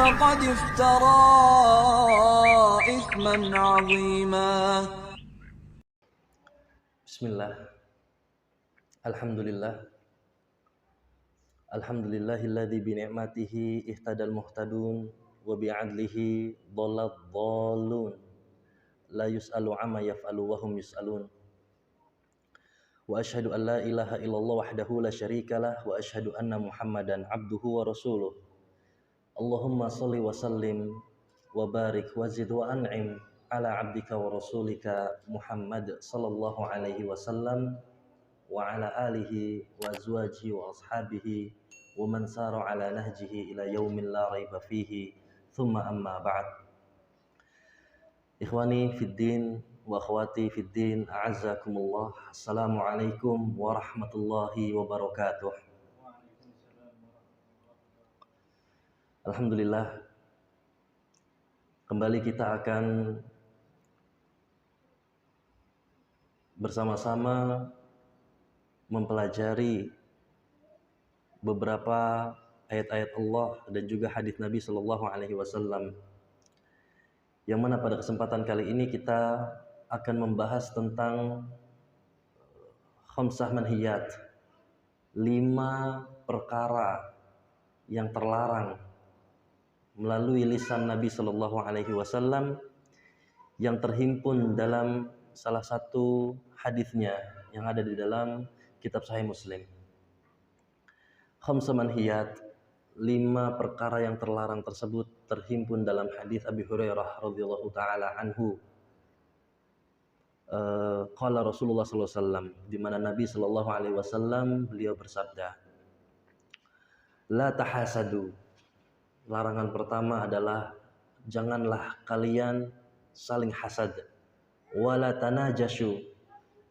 فقد افترى إثما عظيما. Bismillah. Alhamdulillah. Alhamdulillahilladzi bi ni'matihi ihtadal muhtadun wa bi 'adlihi dhallad dhallun. La yus'alu 'amma yaf'alu wa hum yus'alun. Wa asyhadu an la ilaha illallah wahdahu la syarikalah wa asyhadu anna Muhammadan 'abduhu wa rasuluh. Allahumma shalli wa sallim wa barik wa zid wa an'im ala 'abdika wa rasulika Muhammad sallallahu alaihi wasallam wa ala alihi wa azwajihi wa ashabihi wa man sara ala nahjihi ila yaumin la raiba fihi thumma amma ba'd. Ikhwani fid din wa akhwati fid din, a'azzakumullah. Assalamualaikum warahmatullahi wabarakatuh. Alhamdulillah, kembali kita akan bersama-sama mempelajari beberapa ayat-ayat Allah dan juga hadis Nabi Shallallahu Alaihi Wasallam. Yang mana pada kesempatan kali ini kita akan membahas tentang khamsah manhiyat, 5 perkara yang terlarang melalui lisan Nabi Shallallahu Alaihi Wasallam yang terhimpun dalam salah satu hadisnya yang ada di dalam kitab Sahih Muslim. Khamsah manhiyat, 5 perkara yang terlarang tersebut terhimpun dalam hadis Abi Hurairah radhiyallahu taala anhu. Qala Rasulullah sallallahu alaihi wasallam, di mana Nabi sallallahu alaihi wasallam beliau bersabda, la tahasadu. Larangan pertama adalah janganlah kalian saling hasad. Wala tanajashu.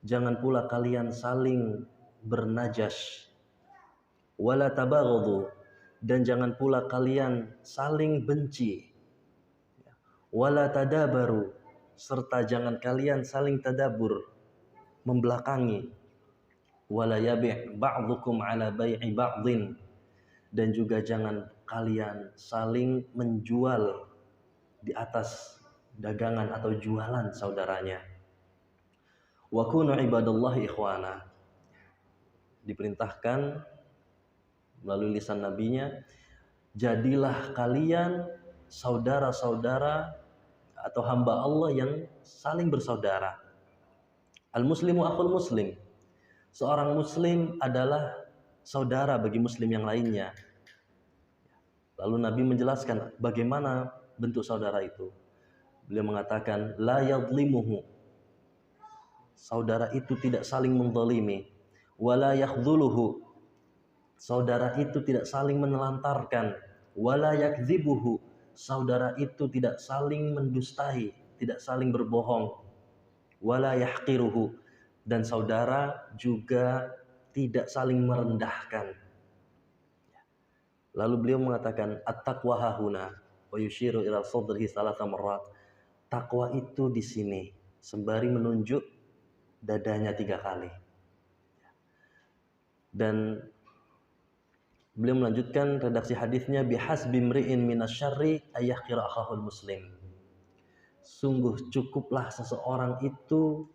Jangan pula kalian saling bernajas. Wala tabaghadu. Dan jangan pula kalian saling benci. Wala tadabaru. Serta jangan kalian saling tadabur, membelakangi. Wala yabi' ba'dukum ala bai'i ba'din. Dan juga jangan kalian saling menjual di atas dagangan atau jualan saudaranya. Wa kunu ibadallahi ikhwana. Diperintahkan melalui lisan nabinya, jadilah kalian saudara-saudara atau hamba Allah yang saling bersaudara. Al-muslimu akhul muslim. Seorang muslim adalah saudara bagi muslim yang lainnya. Lalu Nabi menjelaskan bagaimana bentuk saudara itu. Beliau mengatakan la yadlimuhu. Saudara itu tidak saling menzalimi. Wala yakhdhuluhu. Saudara itu tidak saling menelantarkan. Wala yakdzibuhu. Saudara itu tidak saling mendustai, tidak saling berbohong. Wala yahqiruhu. Dan saudara juga tidak saling merendahkan. Lalu beliau mengatakan at-taqwa hahuna wa yushiru ila sadrihi salasa marrat. Takwa itu di sini, sembari menunjuk dadanya 3 kali. Dan beliau melanjutkan redaksi hadisnya, bihasbi mri'in minasyarri ayyahqira akhahul muslim. Sungguh cukuplah seseorang itu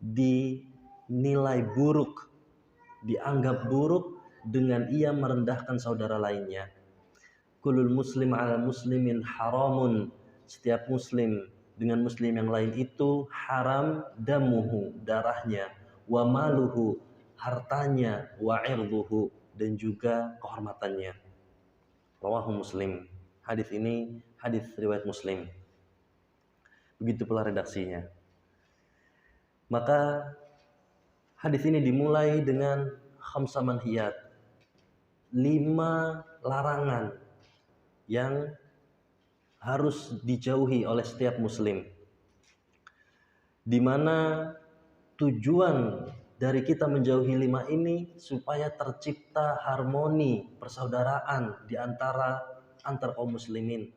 dinilai buruk, dianggap buruk dengan ia merendahkan saudara lainnya. Kulul muslim ala muslimin haramun. Setiap muslim dengan muslim yang lain itu haram damuhu, darahnya, wa maluhu, hartanya, wa irduhu, dan juga kehormatannya. Rawahu Muslim. Hadis ini hadis riwayat Muslim. Begitu pula redaksinya. Maka hadis ini dimulai dengan khamsah manhiyat, 5 larangan yang harus dijauhi oleh setiap muslim, di mana tujuan dari kita menjauhi 5 ini supaya tercipta harmoni persaudaraan di antar kaum muslimin,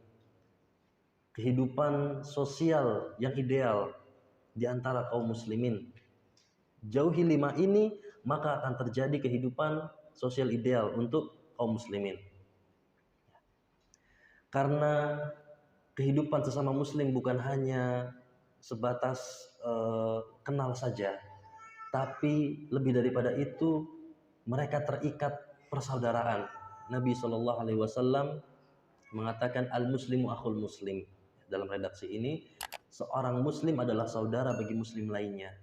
kehidupan sosial yang ideal di antara kaum muslimin. Jauhi 5 ini, maka akan terjadi kehidupan sosial ideal untuk kaum muslimin. Karena kehidupan sesama muslim bukan hanya sebatas kenal saja, tapi lebih daripada itu mereka terikat persaudaraan. Nabi SAW mengatakan al-muslimu akhul muslim. Dalam redaksi ini, seorang muslim adalah saudara bagi muslim lainnya.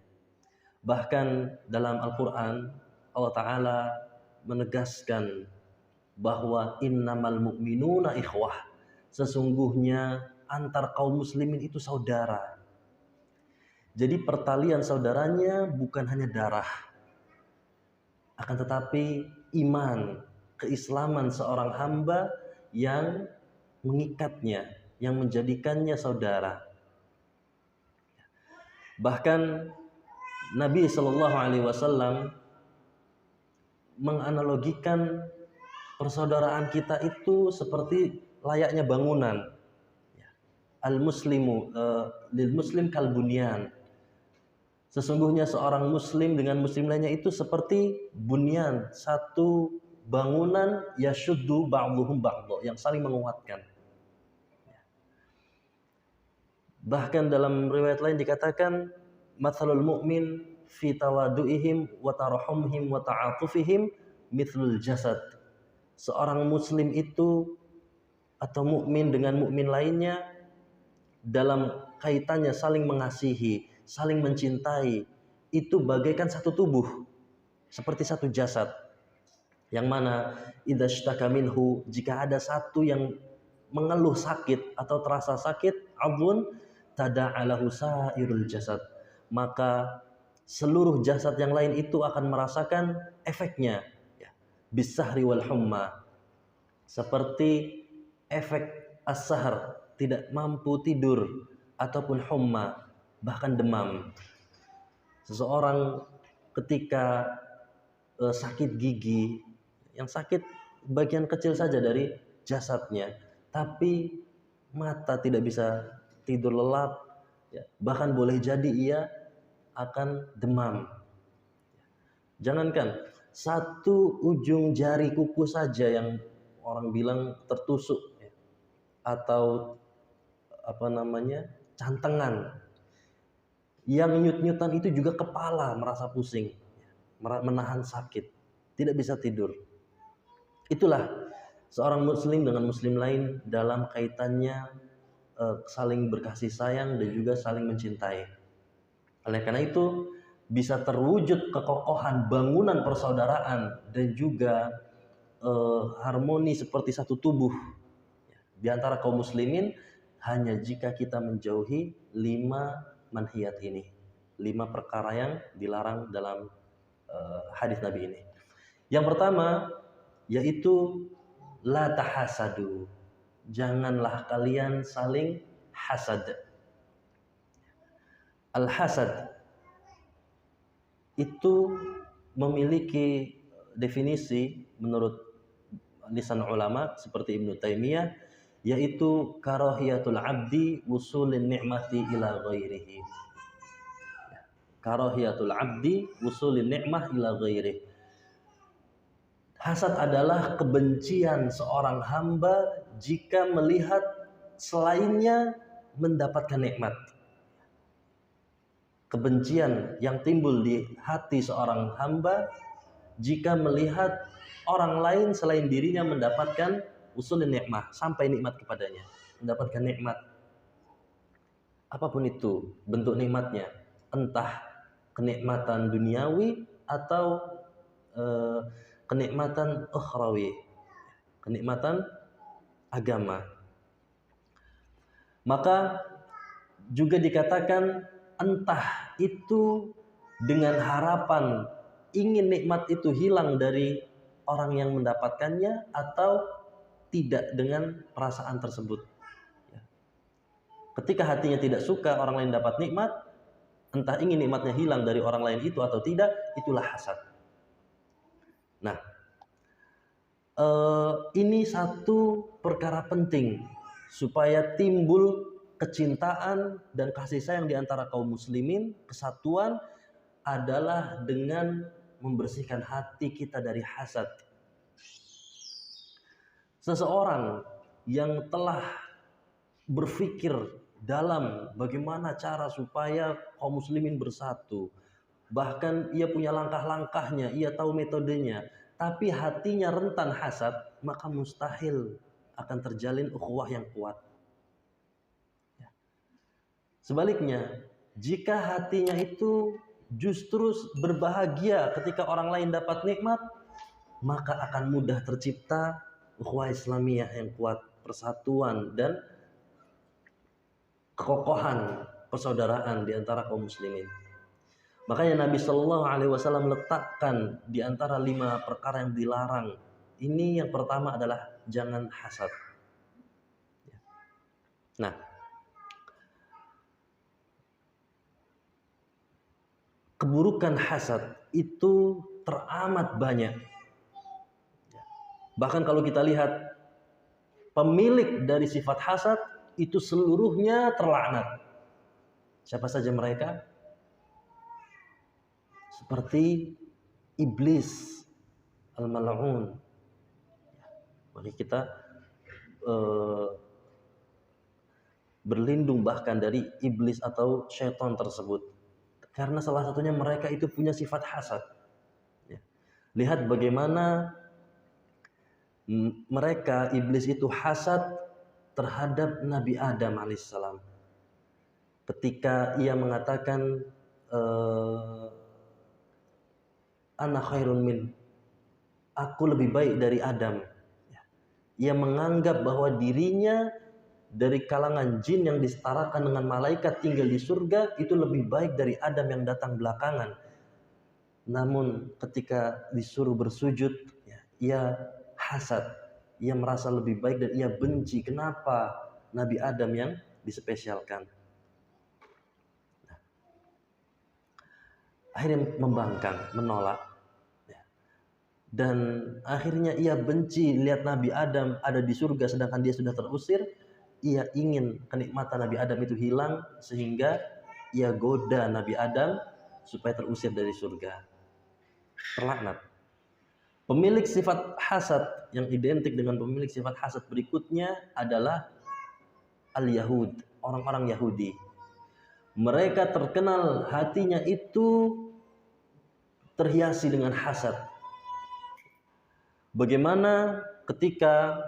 Bahkan dalam Al-Quran, Allah Ta'ala menegaskan bahwa innamal mu'minuna ikhwah. Sesungguhnya antar kaum muslimin itu saudara. Jadi pertalian saudaranya bukan hanya darah, akan tetapi iman, keislaman seorang hamba yang mengikatnya, yang menjadikannya saudara. Bahkan Nabi SAW menganalogikan persaudaraan kita itu seperti layaknya bangunan. Al-muslimu lil muslim kal bunyan. Sesungguhnya seorang muslim dengan muslim lainnya itu seperti bunyan, satu bangunan yashuddu ba'dhuhum ba'dha, yang saling menguatkan. Bahkan dalam riwayat lain dikatakan mathalul mu'min fi tawadu'ihim wa tarahumhim wa ta'atufihim mithlul jasad. Seorang muslim itu atau mukmin dengan mukmin lainnya dalam kaitannya saling mengasihi, saling mencintai, itu bagaikan satu tubuh, seperti satu jasad. Yang mana idza ishtaka minhu, jika ada satu yang mengeluh sakit atau terasa sakit, adun tada'alahu sairul jasad, maka seluruh jasad yang lain itu akan merasakan efeknya, bisahri wal humma, seperti efek as-sahar, tidak mampu tidur, ataupun humma, bahkan demam. Seseorang ketika sakit gigi, yang sakit bagian kecil saja dari jasadnya, tapi mata tidak bisa tidur lelap, bahkan boleh jadi ia akan demam. Jangankan satu ujung jari kuku saja yang orang bilang tertusuk atau cantengan, yang nyut-nyutan itu juga kepala merasa pusing, menahan sakit, tidak bisa tidur. Itulah seorang muslim dengan muslim lain dalam kaitannya saling berkasih sayang dan juga saling mencintai. Oleh karena itu bisa terwujud kekokohan bangunan persaudaraan dan juga harmoni seperti satu tubuh di antara kaum muslimin hanya jika kita menjauhi 5 manhiyat ini, 5 perkara yang dilarang dalam hadis Nabi ini. Yang pertama yaitu la tahasadu, janganlah kalian saling hasad. Al-hasad itu memiliki definisi menurut lisan ulama seperti Ibnu Taimiyah, yaitu karahiyatul abdi wusulin ni'mati ila ghairihi. Karahiyatul abdi wusulin ni'mah ila ghairihi. Hasad adalah kebencian seorang hamba jika melihat selainnya mendapatkan nikmat. Kebencian yang timbul di hati seorang hamba jika melihat orang lain selain dirinya mendapatkan usulun nikmah, sampai nikmat kepadanya, mendapatkan nikmat. Apapun itu bentuk nikmatnya, entah kenikmatan duniawi atau kenikmatan ukhrawi, kenikmatan agama. Maka juga dikatakan entah itu dengan harapan ingin nikmat itu hilang dari orang yang mendapatkannya atau tidak dengan perasaan tersebut. Ketika hatinya tidak suka orang lain dapat nikmat, entah ingin nikmatnya hilang dari orang lain itu atau tidak, itulah hasad. Nah, ini satu perkara penting supaya timbul kecintaan dan kasih sayang di antara kaum muslimin. Kesatuan adalah dengan membersihkan hati kita dari hasad. Seseorang yang telah berpikir dalam bagaimana cara supaya kaum muslimin bersatu. Bahkan ia punya langkah-langkahnya, ia tahu metodenya, tapi hatinya rentan hasad, maka mustahil akan terjalin ukhuwah yang kuat. Sebaliknya, jika hatinya itu justru berbahagia ketika orang lain dapat nikmat, maka akan mudah tercipta ukhuwah Islamiyah yang kuat, persatuan dan kekokohan persaudaraan di antara kaum muslimin. Makanya Nabi Shallallahu Alaihi Wasallam letakkan di antara 5 perkara yang dilarang. Ini yang pertama adalah jangan hasad. Nah, keburukan hasad itu teramat banyak. Bahkan kalau kita lihat pemilik dari sifat hasad itu seluruhnya terlaknat. Siapa saja mereka? Seperti iblis al-mal'un. Mari kita berlindung bahkan dari iblis atau syaitan tersebut. Karena salah satunya mereka itu punya sifat hasad. Lihat bagaimana mereka iblis itu hasad terhadap Nabi Adam alaihissalam. Ketika ia mengatakan ana khairun min, aku lebih baik dari Adam. Ia menganggap bahwa dirinya dari kalangan jin yang disetarakan dengan malaikat tinggal di surga itu lebih baik dari Adam yang datang belakangan. Namun ketika disuruh bersujud, ia hasad, ia merasa lebih baik dan ia benci kenapa Nabi Adam yang dispesialkan. Akhirnya membangkang, menolak. Dan akhirnya ia benci lihat Nabi Adam ada di surga sedangkan dia sudah terusir. Ia ingin kenikmatan Nabi Adam itu hilang sehingga ia goda Nabi Adam supaya terusir dari surga. Terlaknat. Pemilik sifat hasad yang identik dengan pemilik sifat hasad berikutnya adalah al-Yahud, orang-orang Yahudi. Mereka terkenal hatinya itu terhiasi dengan hasad. Bagaimana ketika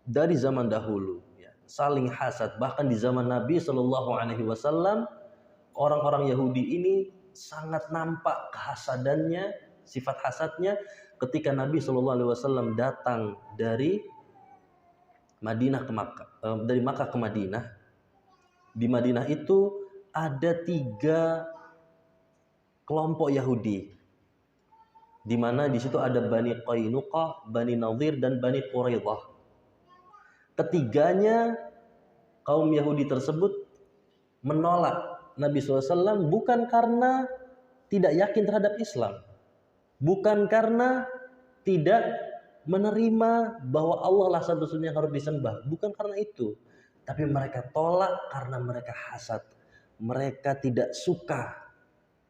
dari zaman dahulu saling hasad, bahkan di zaman Nabi Shallallahu Alaihi Wasallam orang-orang Yahudi ini sangat nampak kehasadannya, sifat hasadnya ketika Nabi Shallallahu Alaihi Wasallam datang dari Madinah ke Makkah, dari Makkah ke Madinah. Di Madinah itu ada 3 kelompok Yahudi, di mana di situ ada Bani Qainuqa, Bani Nadhir dan Bani Quraidah. Ketiganya kaum Yahudi tersebut menolak Nabi SAW bukan karena tidak yakin terhadap Islam, bukan karena tidak menerima bahwa Allah lah satu-satunya yang harus disembah, bukan karena itu, tapi mereka tolak karena mereka hasad. Mereka tidak suka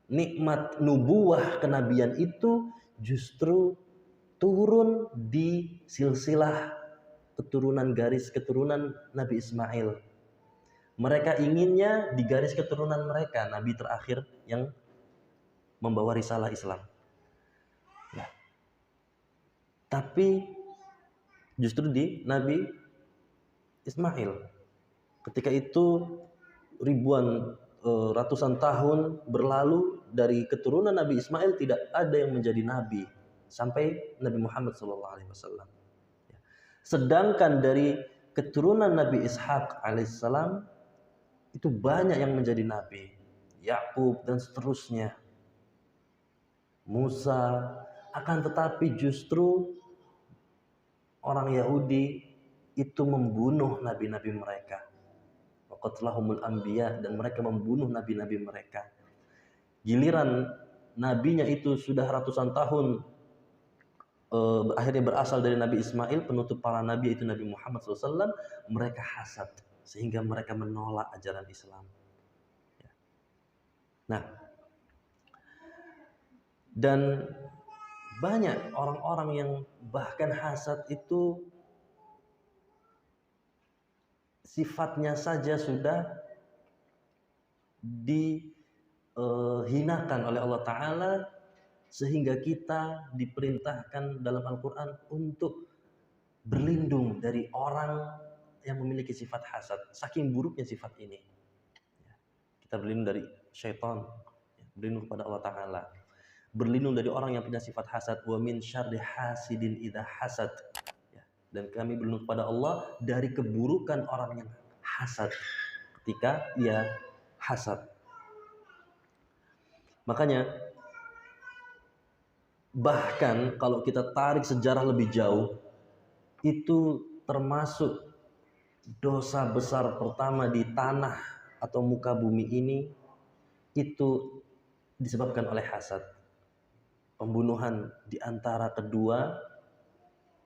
nikmat nubuwah kenabian itu justru turun di silsilah keturunan garis keturunan Nabi Ismail. Mereka inginnya di garis keturunan mereka Nabi terakhir yang membawa risalah Islam. Nah, tapi justru di Nabi Ismail. Ketika itu ribuan ratusan tahun berlalu dari keturunan Nabi Ismail tidak ada yang menjadi nabi sampai Nabi Muhammad SAW. Sedangkan dari keturunan Nabi Ishak alaihissalam itu banyak yang menjadi nabi, Yakub dan seterusnya, Musa. Akan tetapi justru orang Yahudi itu membunuh nabi-nabi mereka. Waqatlahumul anbiya, dan mereka membunuh nabi-nabi mereka. Giliran nabinya itu sudah ratusan tahun akhirnya berasal dari Nabi Ismail, penutup para nabi itu Nabi Muhammad SAW, mereka hasad sehingga mereka menolak ajaran Islam. Nah, dan banyak orang-orang yang bahkan hasad itu sifatnya saja sudah dihinakan oleh Allah Ta'ala, sehingga kita diperintahkan dalam Al-Quran untuk berlindung dari orang yang memiliki sifat hasad. Saking buruknya sifat ini, kita berlindung dari syaitan, berlindung kepada Allah Ta'ala, berlindung dari orang yang punya sifat hasad. Wa min syarri hasidin idza hasad. Dan kami berlindung kepada Allah dari keburukan orang yang hasad ketika ia hasad. Makanya bahkan kalau kita tarik sejarah lebih jauh, itu termasuk dosa besar pertama di tanah atau muka bumi ini, itu disebabkan oleh hasad. Pembunuhan di antara kedua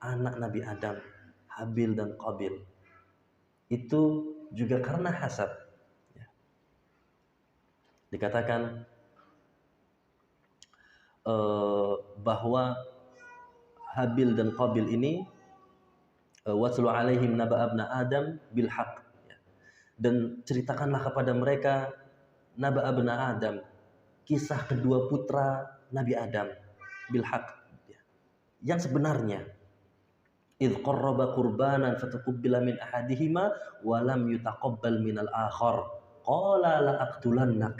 anak Nabi Adam, Habil dan Qabil, itu juga karena hasad. Dikatakan bahwa Habil dan Qabil ini watlu alaihim naba abna Adam bil haq, dan ceritakanlah kepada mereka naba abna Adam, kisah kedua putra Nabi Adam, bil haq, yang sebenarnya. Idh qarraba qurbanan fatuqabbala min ahadihima wa lam yutaqabbal minal akhar qala la aqtulannak.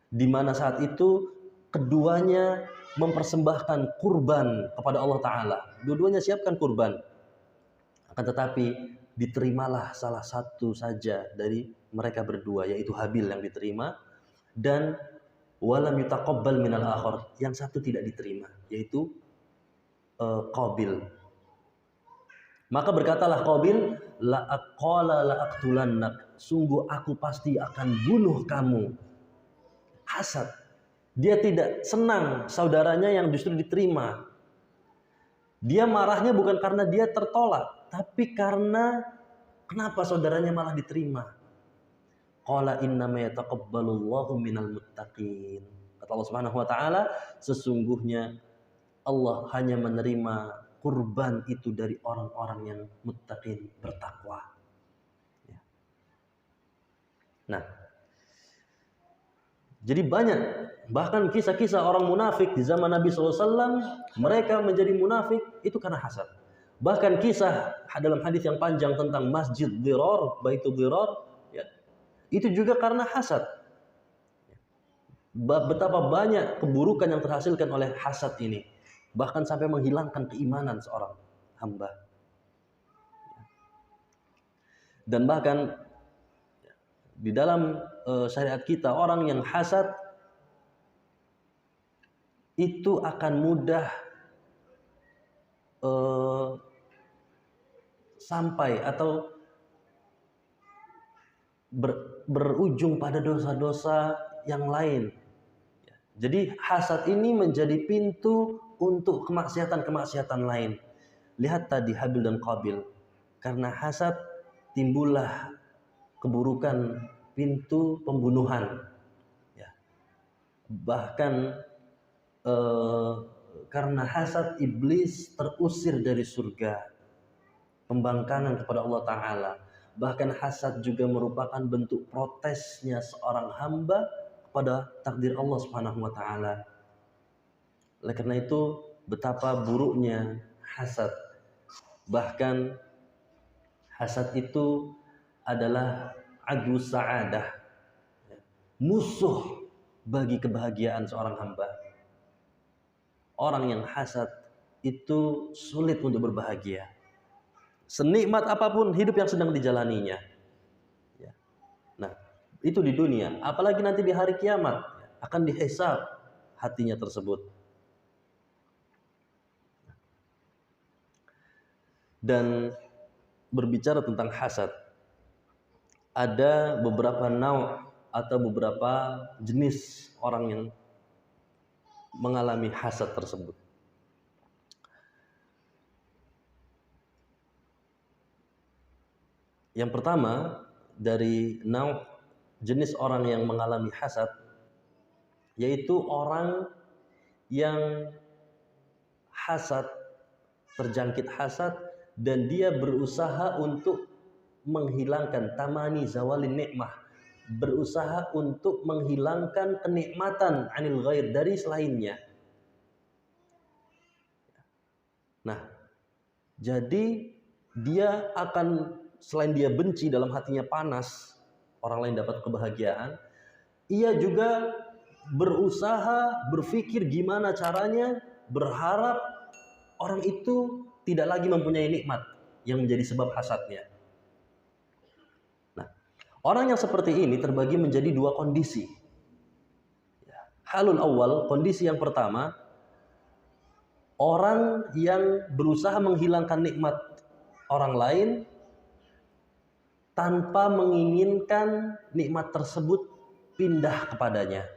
Di mana saat itu keduanya mempersembahkan kurban kepada Allah Ta'ala. Dua-duanya siapkan kurban. Akan tetapi diterimalah salah satu saja dari mereka berdua, yaitu Habil yang diterima, dan walam yutaqabbal minal akhar, yang satu tidak diterima, yaitu Qabil. Maka berkatalah Qabil, qala la aqtulannak, sungguh aku pasti akan bunuh kamu. Hasad. Dia tidak senang saudaranya yang justru diterima. Dia marahnya bukan karena dia tertolak, tapi karena kenapa saudaranya malah diterima. Qala innama yataqabbalullahu minal muttaqin. Kata Allah Subhanahu wa taala, sesungguhnya Allah hanya menerima kurban itu dari orang-orang yang muttaqin, bertakwa. Nah, jadi banyak bahkan kisah-kisah orang munafik di zaman Nabi SAW, mereka menjadi munafik itu karena hasad. Bahkan kisah dalam hadis yang panjang tentang Masjid Dirar, Baitul Dirar, ya, itu juga karena hasad. Betapa banyak keburukan yang terhasilkan oleh hasad ini, bahkan sampai menghilangkan keimanan seorang hamba. Dan bahkan di dalam syariat kita, orang yang hasad itu akan mudah sampai atau berujung pada dosa-dosa yang lain. Jadi hasad ini menjadi pintu untuk kemaksiatan-kemaksiatan lain. Lihat tadi Habil dan Qabil, karena hasad timbullah keburukan, pintu pembunuhan. Ya. Bahkan karena hasad iblis terusir dari surga, pembangkangan kepada Allah Ta'ala. Bahkan hasad juga merupakan bentuk protesnya seorang hamba kepada takdir Allah Subhanahu wa Ta'ala. Oleh karena itu, betapa buruknya hasad. Bahkan hasad itu adalah adu sa'adah, musuh bagi kebahagiaan seorang hamba. Orang yang hasad itu sulit untuk berbahagia, senikmat apapun hidup yang sedang dijalaninya. Nah, itu di dunia, apalagi nanti di hari kiamat akan dihisab hatinya tersebut. Dan berbicara tentang hasad, ada beberapa nau' atau beberapa jenis orang yang mengalami hasad tersebut. Yang pertama dari nau' jenis orang yang mengalami hasad, yaitu orang yang hasad, terjangkit hasad, dan dia berusaha untuk menghilangkan tamani zawalin nikmah, berusaha untuk menghilangkan kenikmatan anil ghair, dari selainnya. Nah, jadi dia akan, selain dia benci, dalam hatinya panas orang lain dapat kebahagiaan, ia juga berusaha berpikir gimana caranya berharap orang itu tidak lagi mempunyai nikmat yang menjadi sebab hasadnya. Nah, orang yang seperti ini terbagi menjadi dua kondisi. Halul awal, kondisi yang pertama, orang yang berusaha menghilangkan nikmat orang lain tanpa menginginkan nikmat tersebut pindah kepadanya.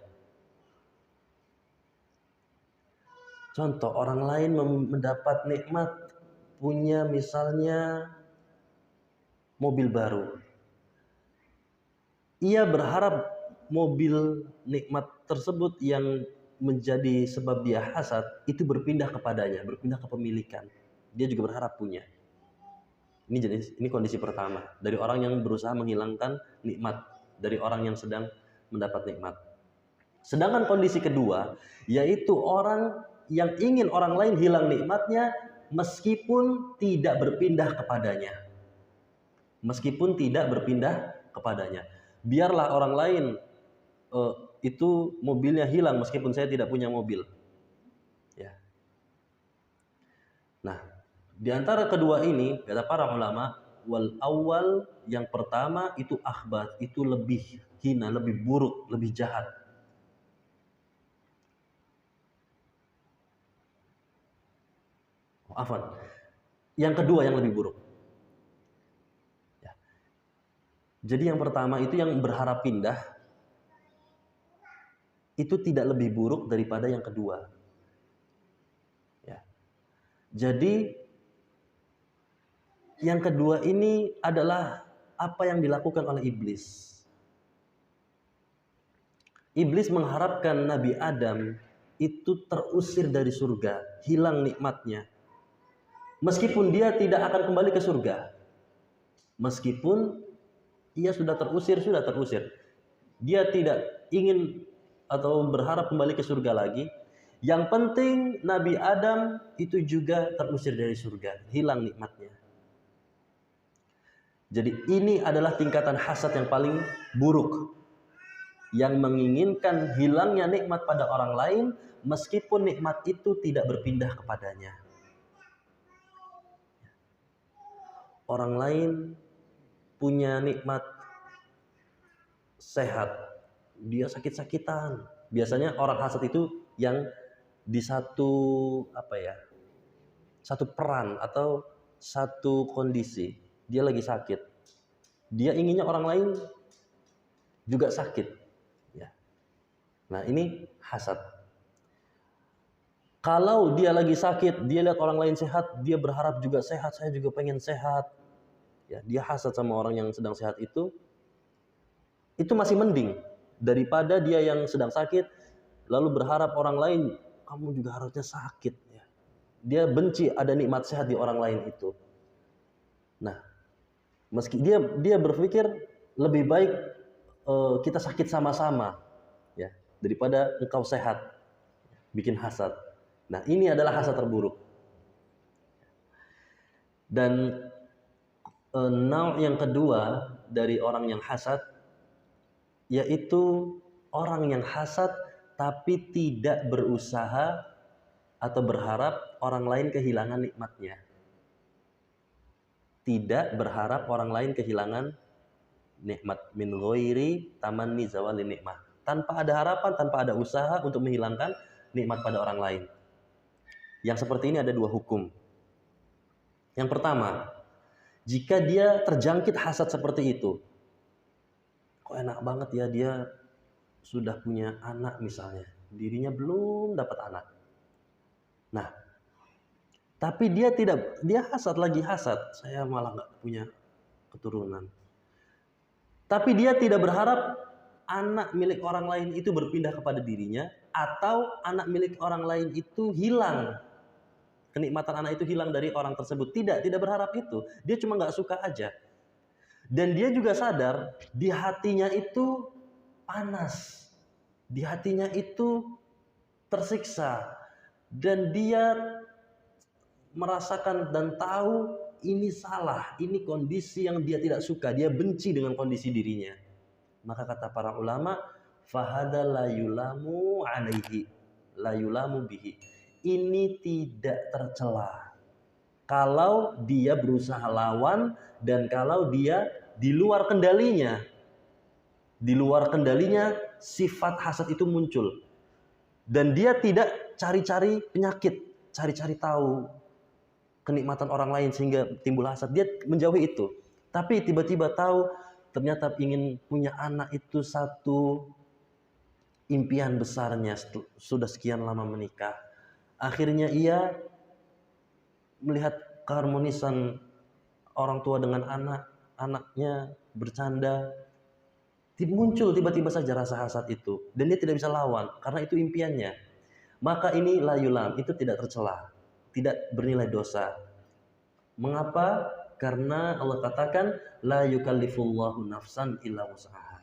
Contoh, orang lain mendapat nikmat, punya misalnya mobil baru. Ia berharap mobil nikmat tersebut yang menjadi sebab dia hasad itu berpindah kepadanya, berpindah ke pemilikan. Dia juga berharap punya. Ini kondisi pertama dari orang yang berusaha menghilangkan nikmat dari orang yang sedang mendapat nikmat. Sedangkan kondisi kedua, yaitu orang yang ingin orang lain hilang nikmatnya meskipun tidak berpindah kepadanya. Meskipun tidak berpindah kepadanya. Biarlah orang lain itu mobilnya hilang meskipun saya tidak punya mobil. Ya. Nah, di antara kedua ini, kata para ulama, wal awal, yang pertama itu akhbat, itu lebih hina, lebih buruk, lebih jahat. Afwan. Yang kedua yang lebih buruk. Ya. Jadi yang pertama itu yang berharap pindah, itu tidak lebih buruk daripada yang kedua. Ya. Jadi yang kedua ini adalah apa yang dilakukan oleh iblis. Iblis mengharapkan Nabi Adam itu terusir dari surga, hilang nikmatnya. Meskipun dia tidak akan kembali ke surga. Meskipun ia sudah terusir. Dia tidak ingin atau berharap kembali ke surga lagi. Yang penting Nabi Adam itu juga terusir dari surga, hilang nikmatnya. Jadi ini adalah tingkatan hasad yang paling buruk, yang menginginkan hilangnya nikmat pada orang lain meskipun nikmat itu tidak berpindah kepadanya. Orang lain punya nikmat sehat, dia sakit-sakitan. Biasanya orang hasad itu yang di satu satu peran atau satu kondisi, dia lagi sakit, dia inginnya orang lain juga sakit. Ya. Nah, ini hasad. Kalau dia lagi sakit, dia lihat orang lain sehat, dia berharap juga sehat, saya juga pengen sehat. Ya, dia hasad sama orang yang sedang sehat itu masih mending daripada dia yang sedang sakit lalu berharap orang lain, kamu juga harusnya sakit. Ya. Dia benci ada nikmat sehat di orang lain itu. Nah, meski dia berpikir lebih baik kita sakit sama-sama, ya, daripada engkau sehat, bikin hasad. Nah, ini adalah hasad terburuk. Dan nauk yang kedua dari orang yang hasad, yaitu orang yang hasad tapi tidak berusaha atau berharap orang lain kehilangan nikmatnya. Tidak berharap orang lain kehilangan nikmat, min ghairi tamanni zawalin nikmah. Tanpa ada harapan, tanpa ada usaha untuk menghilangkan nikmat pada orang lain. Yang seperti ini ada dua hukum. Yang pertama, jika dia terjangkit hasad seperti itu, kok enak banget ya dia sudah punya anak misalnya, dirinya belum dapat anak. Nah, tapi dia hasad lagi hasad, saya malah nggak punya keturunan. Tapi dia tidak berharap anak milik orang lain itu berpindah kepada dirinya, atau anak milik orang lain itu hilang, kenikmatan anak itu hilang dari orang tersebut. Tidak berharap itu. Dia cuma nggak suka aja. Dan dia juga sadar di hatinya itu panas, di hatinya itu tersiksa, dan dia merasakan dan tahu ini salah, ini kondisi yang dia tidak suka, dia benci dengan kondisi dirinya. Maka kata para ulama, fahada la yulamu alaihi, la yulamu bihi. Ini tidak tercela kalau dia berusaha lawan dan kalau dia di luar kendalinya. Di luar kendalinya sifat hasad itu muncul. Dan dia tidak cari-cari penyakit, cari-cari tahu kenikmatan orang lain sehingga timbul hasad. Dia menjauhi itu. Tapi tiba-tiba tahu ternyata ingin punya anak itu satu impian besarnya sudah sekian lama menikah. Akhirnya ia melihat keharmonisan orang tua dengan anaknya bercanda. Muncul tiba-tiba saja rasa hasad itu. Dan dia tidak bisa lawan karena itu impiannya. Maka ini la yulam, itu tidak tercela, tidak bernilai dosa. Mengapa? Karena Allah katakan la yukallifullahu nafsan illa wus'aha.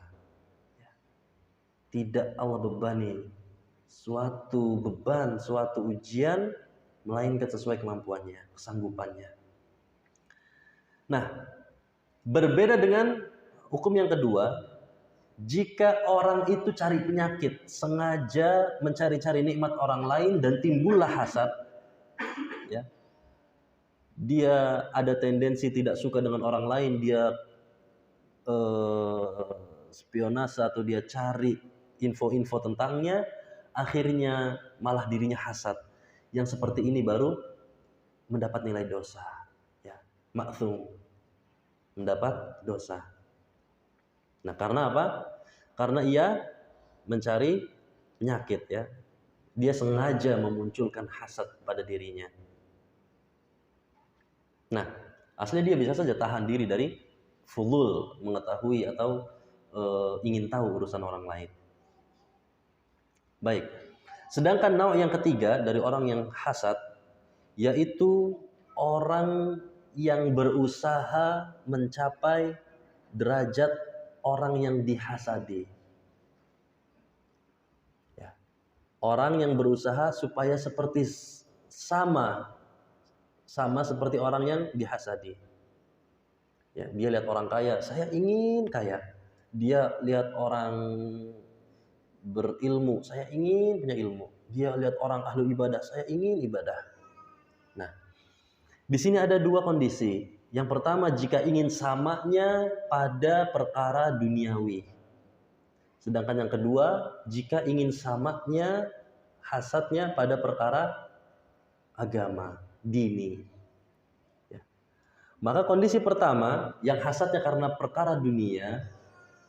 Tidak Allah bebani suatu beban, suatu ujian melainkan sesuai kemampuannya, kesanggupannya. Nah, berbeda dengan hukum yang kedua, jika orang itu cari penyakit, sengaja mencari-cari nikmat orang lain dan timbullah hasad, ya, dia ada tendensi tidak suka dengan orang lain, dia spionase atau dia cari info-info tentangnya, akhirnya malah dirinya hasad. Yang seperti ini baru mendapat nilai dosa, ya, ma'thum, mendapat dosa. Nah, karena apa? Karena ia mencari penyakit, ya. Dia sengaja memunculkan hasad pada dirinya. Nah, aslinya dia bisa saja tahan diri dari fulul, mengetahui atau ingin tahu urusan orang lain. Baik. Sedangkan nauk yang ketiga dari orang yang hasad, yaitu orang yang berusaha mencapai derajat orang yang dihasadi. Ya. Orang yang berusaha supaya seperti sama seperti orang yang dihasadi. Ya, dia lihat orang kaya, saya ingin kaya. Dia lihat orang berilmu, saya ingin punya ilmu. Dia lihat orang ahli ibadah, saya ingin ibadah. Nah, di sini ada dua kondisi. Yang pertama, jika ingin samanya pada perkara duniawi. Sedangkan yang kedua, jika ingin samanya hasadnya pada perkara agama, dini. Ya. Maka kondisi pertama, yang hasadnya karena perkara dunia,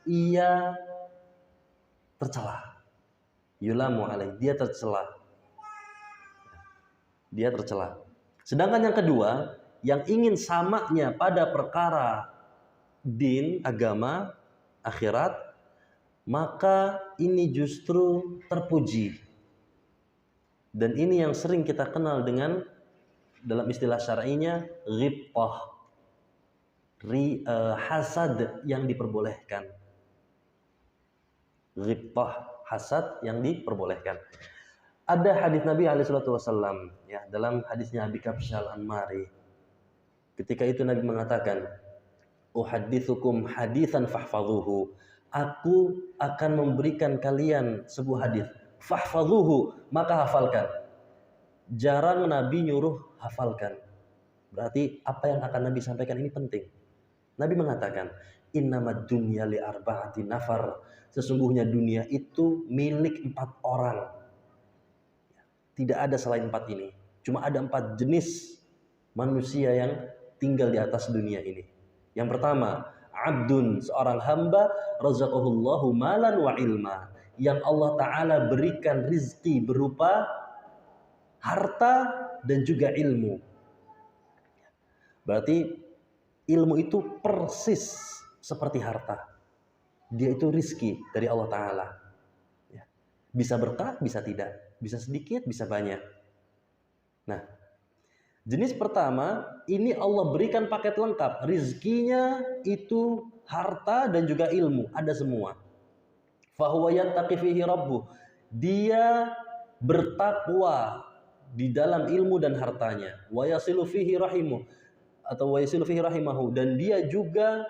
ia tercela. Yulamu alaih, dia tercela. Dia tercela. Sedangkan yang kedua, yang ingin samanya pada perkara din, agama, akhirat, maka ini justru terpuji. Dan ini yang sering kita kenal dengan dalam istilah syar'inya ghibthah, hasad yang diperbolehkan. Ghibthah, hasad yang diperbolehkan. Ada hadis Nabi SAW, ya, dalam hadisnya Abi Kabsyah Al-Anmari. Ketika itu Nabi mengatakan, "Uhadditsukum haditsan fahfadhuhu." Aku akan memberikan kalian sebuah hadis. Fahfadhuhu, maka hafalkan. Jarang Nabi nyuruh hafalkan. Berarti apa yang akan Nabi sampaikan ini penting. Nabi mengatakan, "Innamad dunya li arba'ati nafar." Sesungguhnya dunia itu milik 4 orang. Tidak ada selain 4 ini. Cuma ada 4 jenis manusia yang tinggal di atas dunia ini. Yang pertama, abdun, seorang hamba, razaqahullahu malan wa ilma, yang Allah Ta'ala berikan rizki berupa harta dan juga ilmu. Berarti ilmu itu persis seperti harta. Dia itu rizki dari Allah Ta'ala. Bisa berkah, bisa tidak. Bisa sedikit, bisa banyak. Nah, Jenis pertama, ini Allah berikan paket lengkap. Rizkinya itu harta dan juga ilmu, ada semua. Fahuwa yattaqi fihi rabbuh. Dia bertakwa di dalam ilmu dan hartanya. Wa yasilu fihi rahimu atau wa yasilu fihi rahimahu, dan dia juga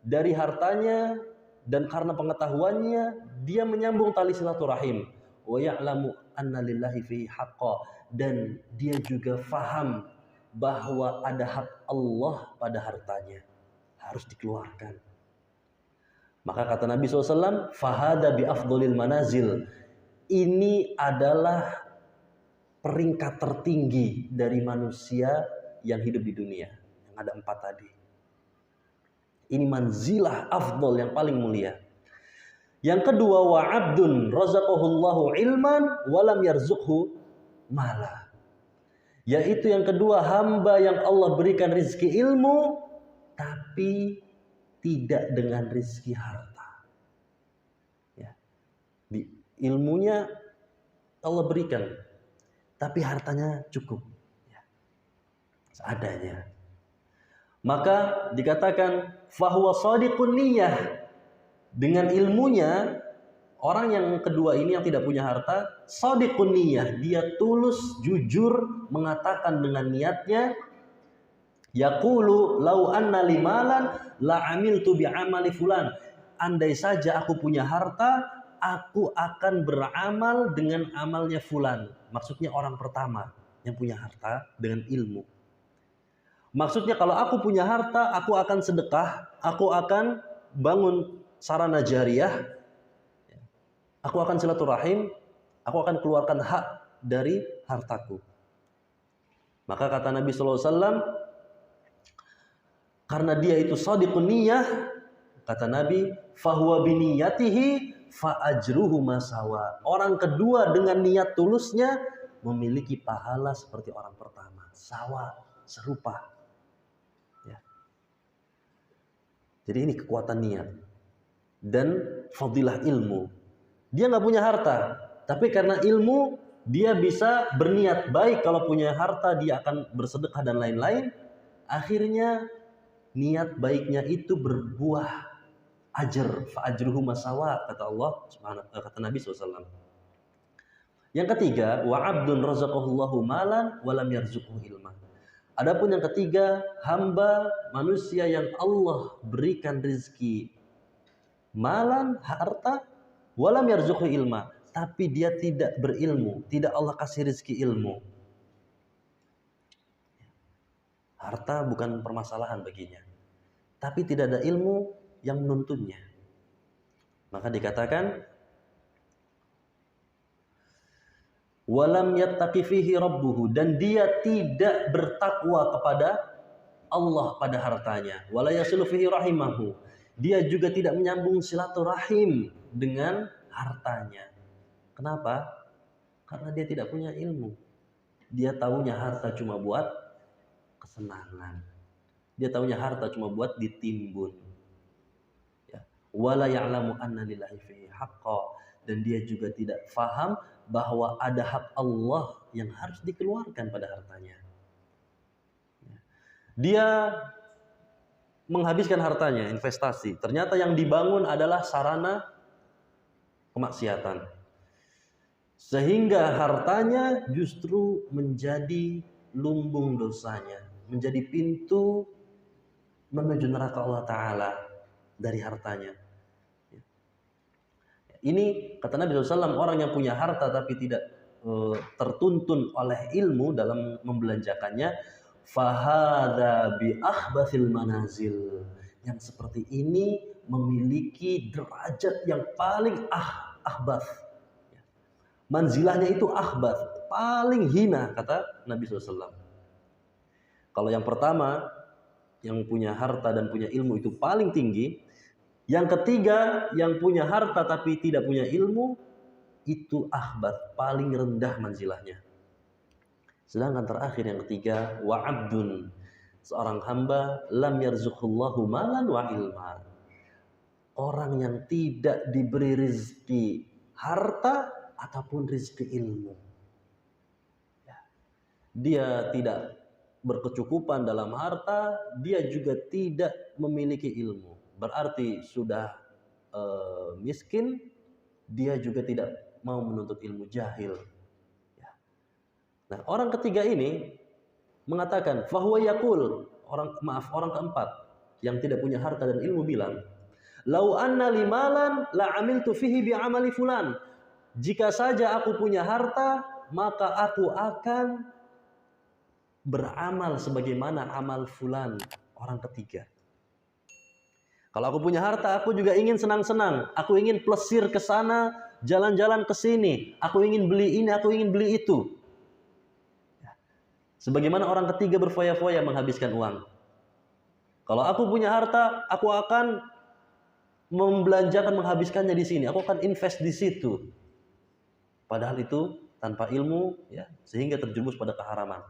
dari hartanya dan karena pengetahuannya dia menyambung tali silaturahim. Wa ya'lamu anna lillahi fihi haqqan, dan dia juga faham bahwa ada hak Allah pada hartanya, harus dikeluarkan. Maka kata Nabi SAW, fahada bi afdolil manazil, ini adalah peringkat tertinggi dari manusia yang hidup di dunia, yang ada 4 tadi. Ini manzilah afdol yang paling mulia. Yang kedua, wa abdun razaqahullahu ilman walam yarzuqhu mala. Yaitu yang kedua, hamba yang Allah berikan rizki ilmu tapi tidak dengan rizki harta. Ya. Di ilmunya Allah berikan, tapi hartanya cukup, ya, seadanya. Maka dikatakan fahuwa shadiqun niyah. Dengan ilmunya, orang yang kedua ini yang tidak punya harta, shadiqun niyah, dia tulus, jujur mengatakan dengan niatnya, yaqulu lau anna limalan la amiltu bi amali fulan. Andai saja aku punya harta, aku akan beramal dengan amalnya fulan. Maksudnya orang pertama yang punya harta dengan ilmu. Maksudnya kalau aku punya harta, aku akan sedekah, aku akan bangun sarana jariyah, aku akan silaturahim, aku akan keluarkan hak dari hartaku. Maka kata Nabi SAW, karena dia itu shadiqun niyah, kata Nabi, fahuwa biniyatihi fa ajruhu masawa. Orang kedua dengan niat tulusnya memiliki pahala seperti orang pertama, sawa, serupa. Ya. Jadi ini kekuatan niat dan fadilah ilmu. Dia nggak punya harta, tapi karena ilmu dia bisa berniat baik. Kalau punya harta dia akan bersedekah dan lain-lain. Akhirnya niat baiknya itu berbuah ajr, fa ajruhu masawa, kata Allah Subhanahu, kata Nabi SAW. Yang ketiga, wa abdun razaqahullahu malan wa lam yarzuqhu ilma. Adapun yang ketiga, hamba manusia yang Allah berikan rezeki malan, harta, walam yarzuqhu ilma, tapi dia tidak berilmu, tidak Allah kasih rezeki ilmu. Harta bukan permasalahan baginya, tapi tidak ada ilmu yang menuntunnya. Maka dikatakan walam yattaqi fihi rabbuhu, dan dia tidak bertakwa kepada Allah pada hartanya. Wala yasilu fihi rahimahu, dia juga tidak menyambung silaturahim dengan hartanya. Kenapa? Karena dia tidak punya ilmu. Dia taunya harta cuma buat kesenangan. Dia taunya harta cuma buat ditimbun. Ya. Wala ya'lamu anna lillahi fihi haqqan, dan dia juga tidak faham bahwa ada hak Allah yang harus dikeluarkan pada hartanya. Dia menghabiskan hartanya, investasi. Ternyata yang dibangun adalah sarana kemaksiatan. Sehingga hartanya justru menjadi lumbung dosanya, menjadi pintu menuju neraka Allah Ta'ala dari hartanya. Ini kata Nabi SAW, orang yang punya harta tapi tidak tertuntun oleh ilmu dalam membelanjakannya, fahada bi akhbathil manazil. Yang seperti ini memiliki derajat yang paling akhbath. Manzilahnya itu akhbath, paling hina, kata Nabi SAW. Kalau yang pertama, yang punya harta dan punya ilmu itu paling tinggi. Yang ketiga, yang punya harta tapi tidak punya ilmu, itu akhbath, paling rendah manzilahnya. Sedangkan terakhir yang ketiga, wa abdun, seorang hamba lam yarzuqullahu malan wa ilma. Orang yang tidak diberi rezeki harta ataupun rezeki ilmu. Dia tidak berkecukupan dalam harta, dia juga tidak memiliki ilmu. Berarti sudah miskin, dia juga tidak mau menuntut ilmu, jahil. Nah, orang ketiga ini mengatakan, fahuwa yaqul, orang keempat yang tidak punya harta dan ilmu bilang, lau anna limalan la amiltu fihi bi amali fulan. Jika saja aku punya harta, maka aku akan beramal sebagaimana amal fulan, orang ketiga. Kalau aku punya harta, aku juga ingin senang-senang. Aku ingin plesir ke sana, jalan-jalan ke sini. Aku ingin beli ini, aku ingin beli itu. Sebagaimana orang ketiga berfoya-foya menghabiskan uang. Kalau aku punya harta, aku akan membelanjakan, menghabiskannya di sini. Aku akan invest di situ. Padahal itu tanpa ilmu, ya, sehingga terjerumus pada keharaman.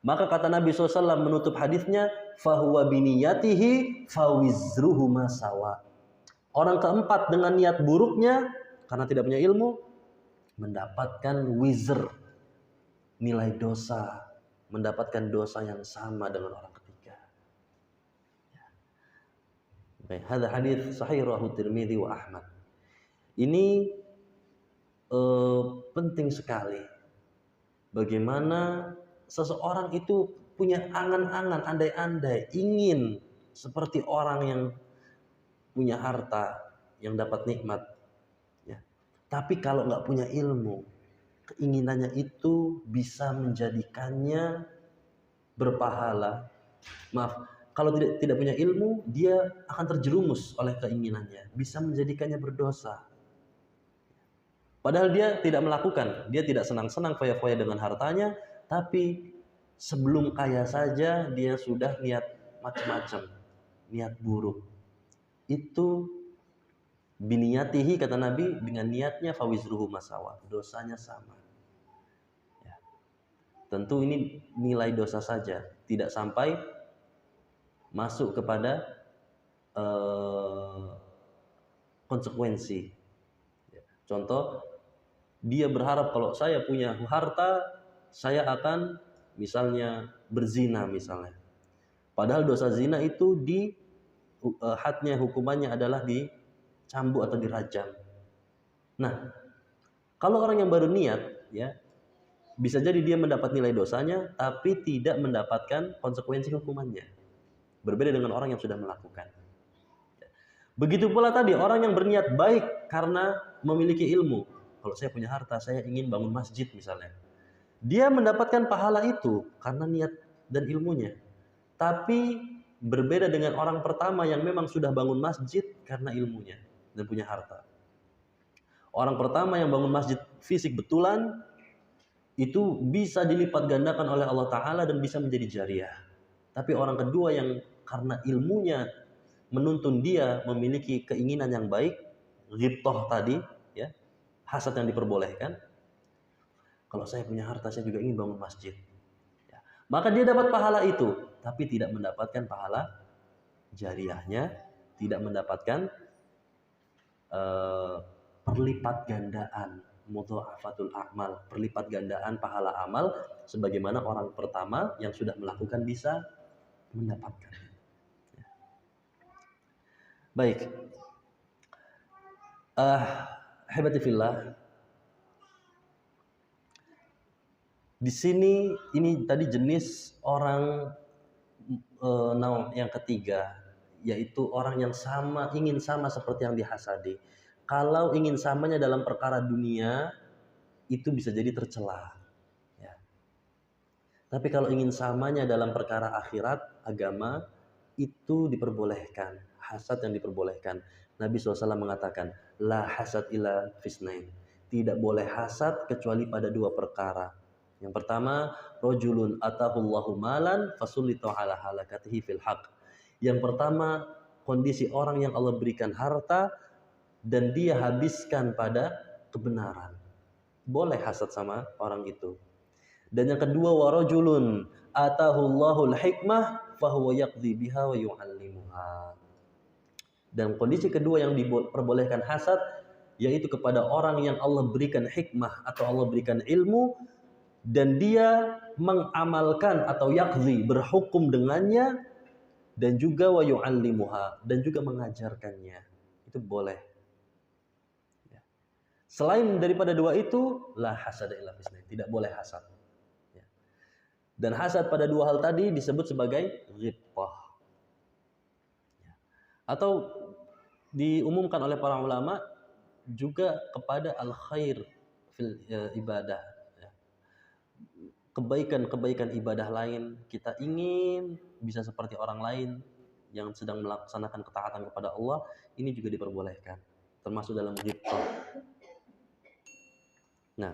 Maka kata Nabi SAW menutup hadisnya, fahuwa biniyatihi fawizruhu masawa. Orang keempat dengan niat buruknya, karena tidak punya ilmu, mendapatkan wizr, nilai dosa, mendapatkan dosa yang sama dengan orang ketiga. Baik, hadza hadits sahih rawahu Tirmidzi wa Ahmad. Ini penting sekali. Bagaimana seseorang itu punya angan-angan, andai-andai ingin seperti orang yang punya harta, yang dapat nikmat, ya. Tapi kalau nggak punya ilmu, keinginannya itu bisa menjadikannya berpahala. Maaf, kalau tidak punya ilmu, dia akan terjerumus oleh keinginannya, bisa menjadikannya berdosa. Padahal dia tidak melakukan, dia tidak senang-senang foya-foya dengan hartanya, tapi sebelum kaya saja dia sudah niat macam-macam, niat buruk. Itu biniyatihi, kata Nabi, dengan niatnya fawizruhu masawa, dosanya sama. Ya. Tentu ini nilai dosa saja, tidak sampai masuk kepada konsekuensi. Ya. Contoh, dia berharap kalau saya punya harta, saya akan misalnya berzina misalnya. Padahal dosa zina itu hadnya, hukumannya adalah dicambuk atau dirajam. Nah, kalau orang yang baru niat, ya, bisa jadi dia mendapat nilai dosanya, tapi tidak mendapatkan konsekuensi hukumannya. Berbeda dengan orang yang sudah melakukan. Begitu pula tadi, orang yang berniat baik karena memiliki ilmu. Kalau saya punya harta, saya ingin bangun masjid misalnya. Dia mendapatkan pahala itu karena niat dan ilmunya. Tapi berbeda dengan orang pertama yang memang sudah bangun masjid karena ilmunya dan punya harta. Orang pertama yang bangun masjid fisik betulan, itu bisa dilipat gandakan oleh Allah Ta'ala dan bisa menjadi jariah. Tapi orang kedua yang karena ilmunya menuntun dia memiliki keinginan yang baik, ghibthah tadi, ya, hasad yang diperbolehkan. Kalau saya punya harta, saya juga ingin bangun masjid. Ya. Maka dia dapat pahala itu, tapi tidak mendapatkan pahala jariahnya, tidak mendapatkan perlipat gandaan mudha'afatul a'mal, perlipat gandaan pahala amal, sebagaimana orang pertama yang sudah melakukan bisa mendapatkan. Ya. Baik, hebati fillah. Di sini ini tadi jenis orang yang ketiga, yaitu orang yang ingin sama seperti yang dihasadi. Kalau ingin samanya dalam perkara dunia, itu bisa jadi tercela. Ya. Tapi kalau ingin samanya dalam perkara akhirat, agama, itu diperbolehkan. Hasad yang diperbolehkan. Nabi SAW mengatakan, la hasad illa fisnain. Tidak boleh hasad kecuali pada dua perkara. Yang pertama, rajulun atahullahu malan fasullitu ala halakatihi fil haq. Yang pertama, kondisi orang yang Allah berikan harta dan dia habiskan pada kebenaran. Boleh hasad sama orang itu. Dan yang kedua, wa rajulun atahullahul hikmah fahuwa yaqdi biha wa yu'allimuha. Dan kondisi kedua yang diperbolehkan hasad, yaitu kepada orang yang Allah berikan hikmah atau Allah berikan ilmu, dan dia mengamalkan atau yakzi, berhukum dengannya, dan juga wa yu'allimuha, dan juga mengajarkannya. Itu boleh. Selain daripada dua itu, la hasada illa fisnain, tidak boleh hasad. Dan hasad pada dua hal tadi disebut sebagai ghibthah. Atau diumumkan oleh para ulama juga kepada al-khair fil ibadah. Kebaikan-kebaikan ibadah lain, kita ingin bisa seperti orang lain yang sedang melaksanakan ketaatan kepada Allah, ini juga diperbolehkan, termasuk dalam ghibthah. Nah,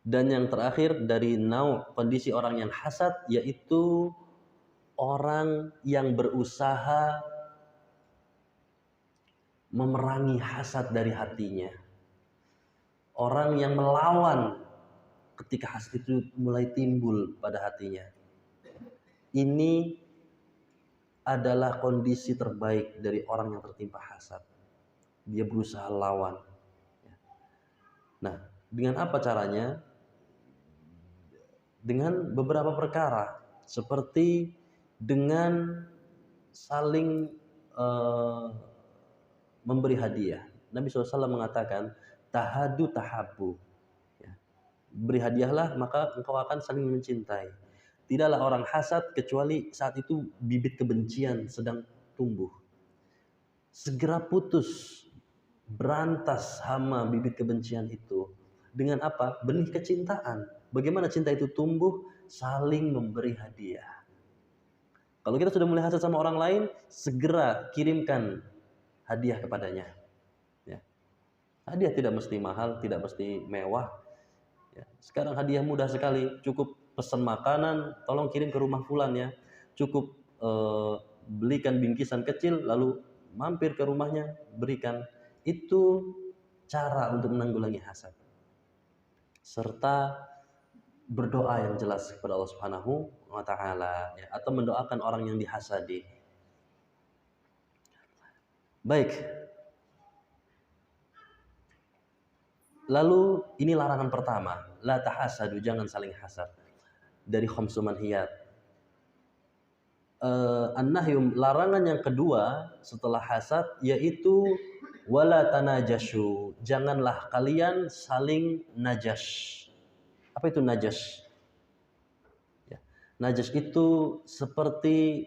dan yang terakhir dari kondisi orang yang hasad, yaitu orang yang berusaha memerangi hasad dari hatinya. Orang yang melawan ketika hasad itu mulai timbul pada hatinya. Ini adalah kondisi terbaik dari orang yang tertimpa hasad. Dia berusaha lawan. Nah, dengan apa caranya? Dengan beberapa perkara, seperti dengan saling memberi hadiah. Nabi SAW mengatakan, tahadu tahabu. Beri hadiahlah, maka engkau akan saling mencintai. Tidaklah orang hasad kecuali saat itu bibit kebencian sedang tumbuh. Segera putus, berantas hama bibit kebencian itu. Dengan apa? Benih kecintaan. Bagaimana cinta itu tumbuh? Saling memberi hadiah. Kalau kita sudah mulai hasad sama orang lain, segera kirimkan hadiah kepadanya. Ya. Hadiah tidak mesti mahal, tidak mesti mewah. Ya. Sekarang hadiah mudah sekali, cukup pesan makanan, tolong kirim ke rumah fulan ya. Cukup belikan bingkisan kecil, lalu mampir ke rumahnya, berikan. Itu cara untuk menanggulangi hasad. Serta berdoa yang jelas kepada Allah Subhanahu wa taala, ya, atau mendoakan orang yang dihasadi. Baik. Lalu ini larangan pertama, la tahasadu, jangan saling hasad. Dari khamsu manhiyat. An-nahyum, larangan yang kedua setelah hasad, yaitu wala tanajashu, janganlah kalian saling najas. Apa itu najas? Ya. Najas itu seperti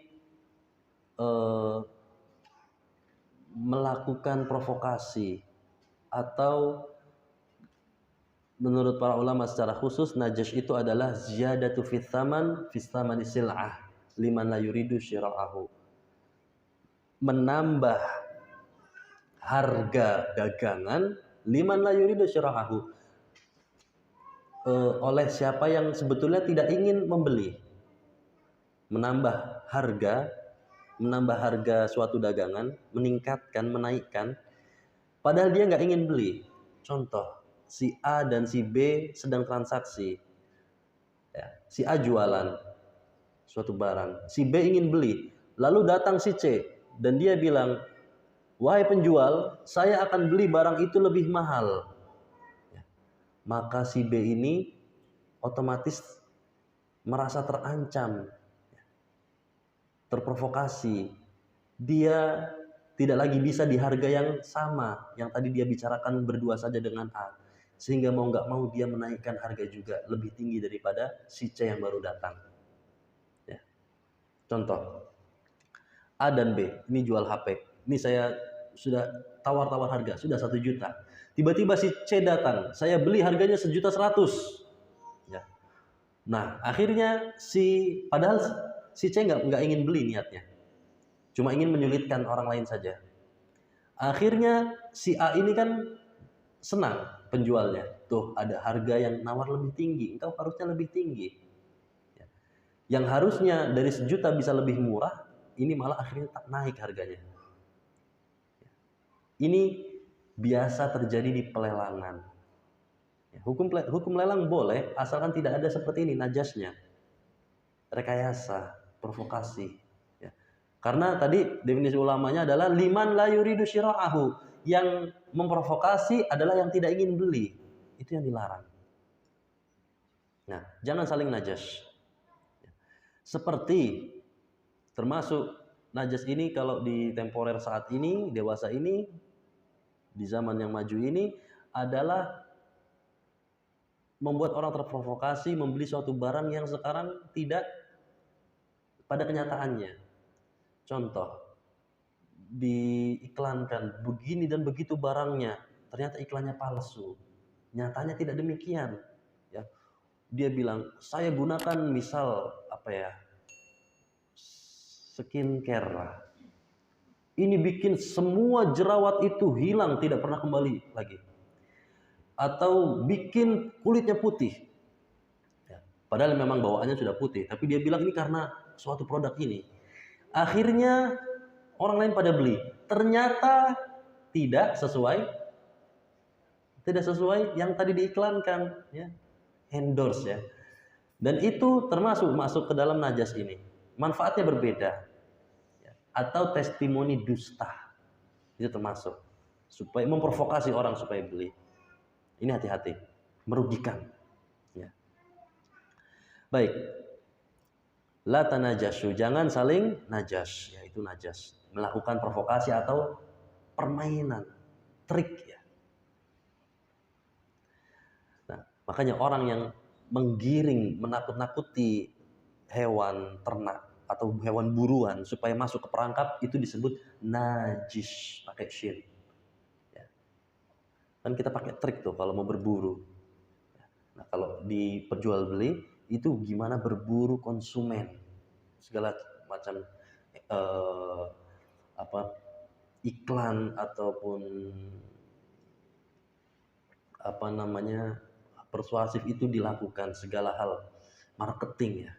melakukan provokasi, atau menurut para ulama secara khusus, najas itu adalah ziyadatu fis thamani sil'ah liman la yuridu syira'ahu. Menambah harga dagangan liman la yuridu syira'ahu, oleh siapa yang sebetulnya tidak ingin membeli. Menambah harga suatu dagangan, meningkatkan, menaikkan, padahal dia nggak ingin beli. Contoh, si A dan si B sedang transaksi. Ya, si A jualan suatu barang, si B ingin beli. Lalu datang si C dan dia bilang, wahai penjual, saya akan beli barang itu lebih mahal. Maka si B ini otomatis merasa terancam, terprovokasi. Dia tidak lagi bisa di harga yang sama yang tadi dia bicarakan berdua saja dengan A, sehingga mau nggak mau dia menaikkan harga juga lebih tinggi daripada si C yang baru datang. Ya. Contoh, A dan B ini jual HP. Ini saya sudah tawar-tawar harga, sudah 1 juta. Tiba-tiba si C datang, saya beli harganya 1.100.000. Ya. Nah, akhirnya padahal si C nggak ingin beli niatnya, cuma ingin menyulitkan orang lain saja. Akhirnya si A ini kan senang penjualnya, tuh ada harga yang nawar lebih tinggi, engkau harusnya lebih tinggi. Ya. Yang harusnya dari 1 juta bisa lebih murah, ini malah akhirnya tak naik harganya. Ya. Ini biasa terjadi di pelelangan. Ya, hukum lelang boleh asalkan tidak ada seperti ini najasnya, rekayasa, provokasi. Ya. Karena tadi definisi ulamanya adalah liman la yuridu syira'ahu, yang memprovokasi adalah yang tidak ingin beli. itu yang dilarang. Nah, jangan saling najas. Seperti termasuk najas ini kalau di temporer saat ini, dewasa ini, di zaman yang maju ini adalah membuat orang terprovokasi membeli suatu barang yang sekarang tidak pada kenyataannya. Contoh, diiklankan begini dan begitu barangnya, ternyata iklannya palsu. Nyatanya tidak demikian. Ya, dia bilang saya gunakan misal skincare lah. Ini bikin semua jerawat itu hilang, tidak pernah kembali lagi. Atau bikin kulitnya putih. Ya, padahal memang bawaannya sudah putih, tapi dia bilang ini karena suatu produk ini. Akhirnya orang lain pada beli. Ternyata tidak sesuai yang tadi diiklankan, ya. Endorse, ya. Dan itu termasuk masuk ke dalam najas ini. Manfaatnya berbeda. Ya. Atau testimoni dusta. Itu termasuk. Supaya memprovokasi orang supaya beli. Ini hati-hati. Merugikan. Ya. Baik. La tanajashu, jangan saling najas, yaitu najas, melakukan provokasi atau permainan, trik, ya. Nah, makanya orang yang menggiring, menakut-nakuti hewan ternak atau hewan buruan supaya masuk ke perangkap itu disebut najis, pakai shin. Ya. Kan kita pakai trik tuh kalau mau berburu. Nah, kalau diperjualbeli itu gimana berburu konsumen, segala macam iklan ataupun persuasif itu dilakukan, segala hal marketing, ya.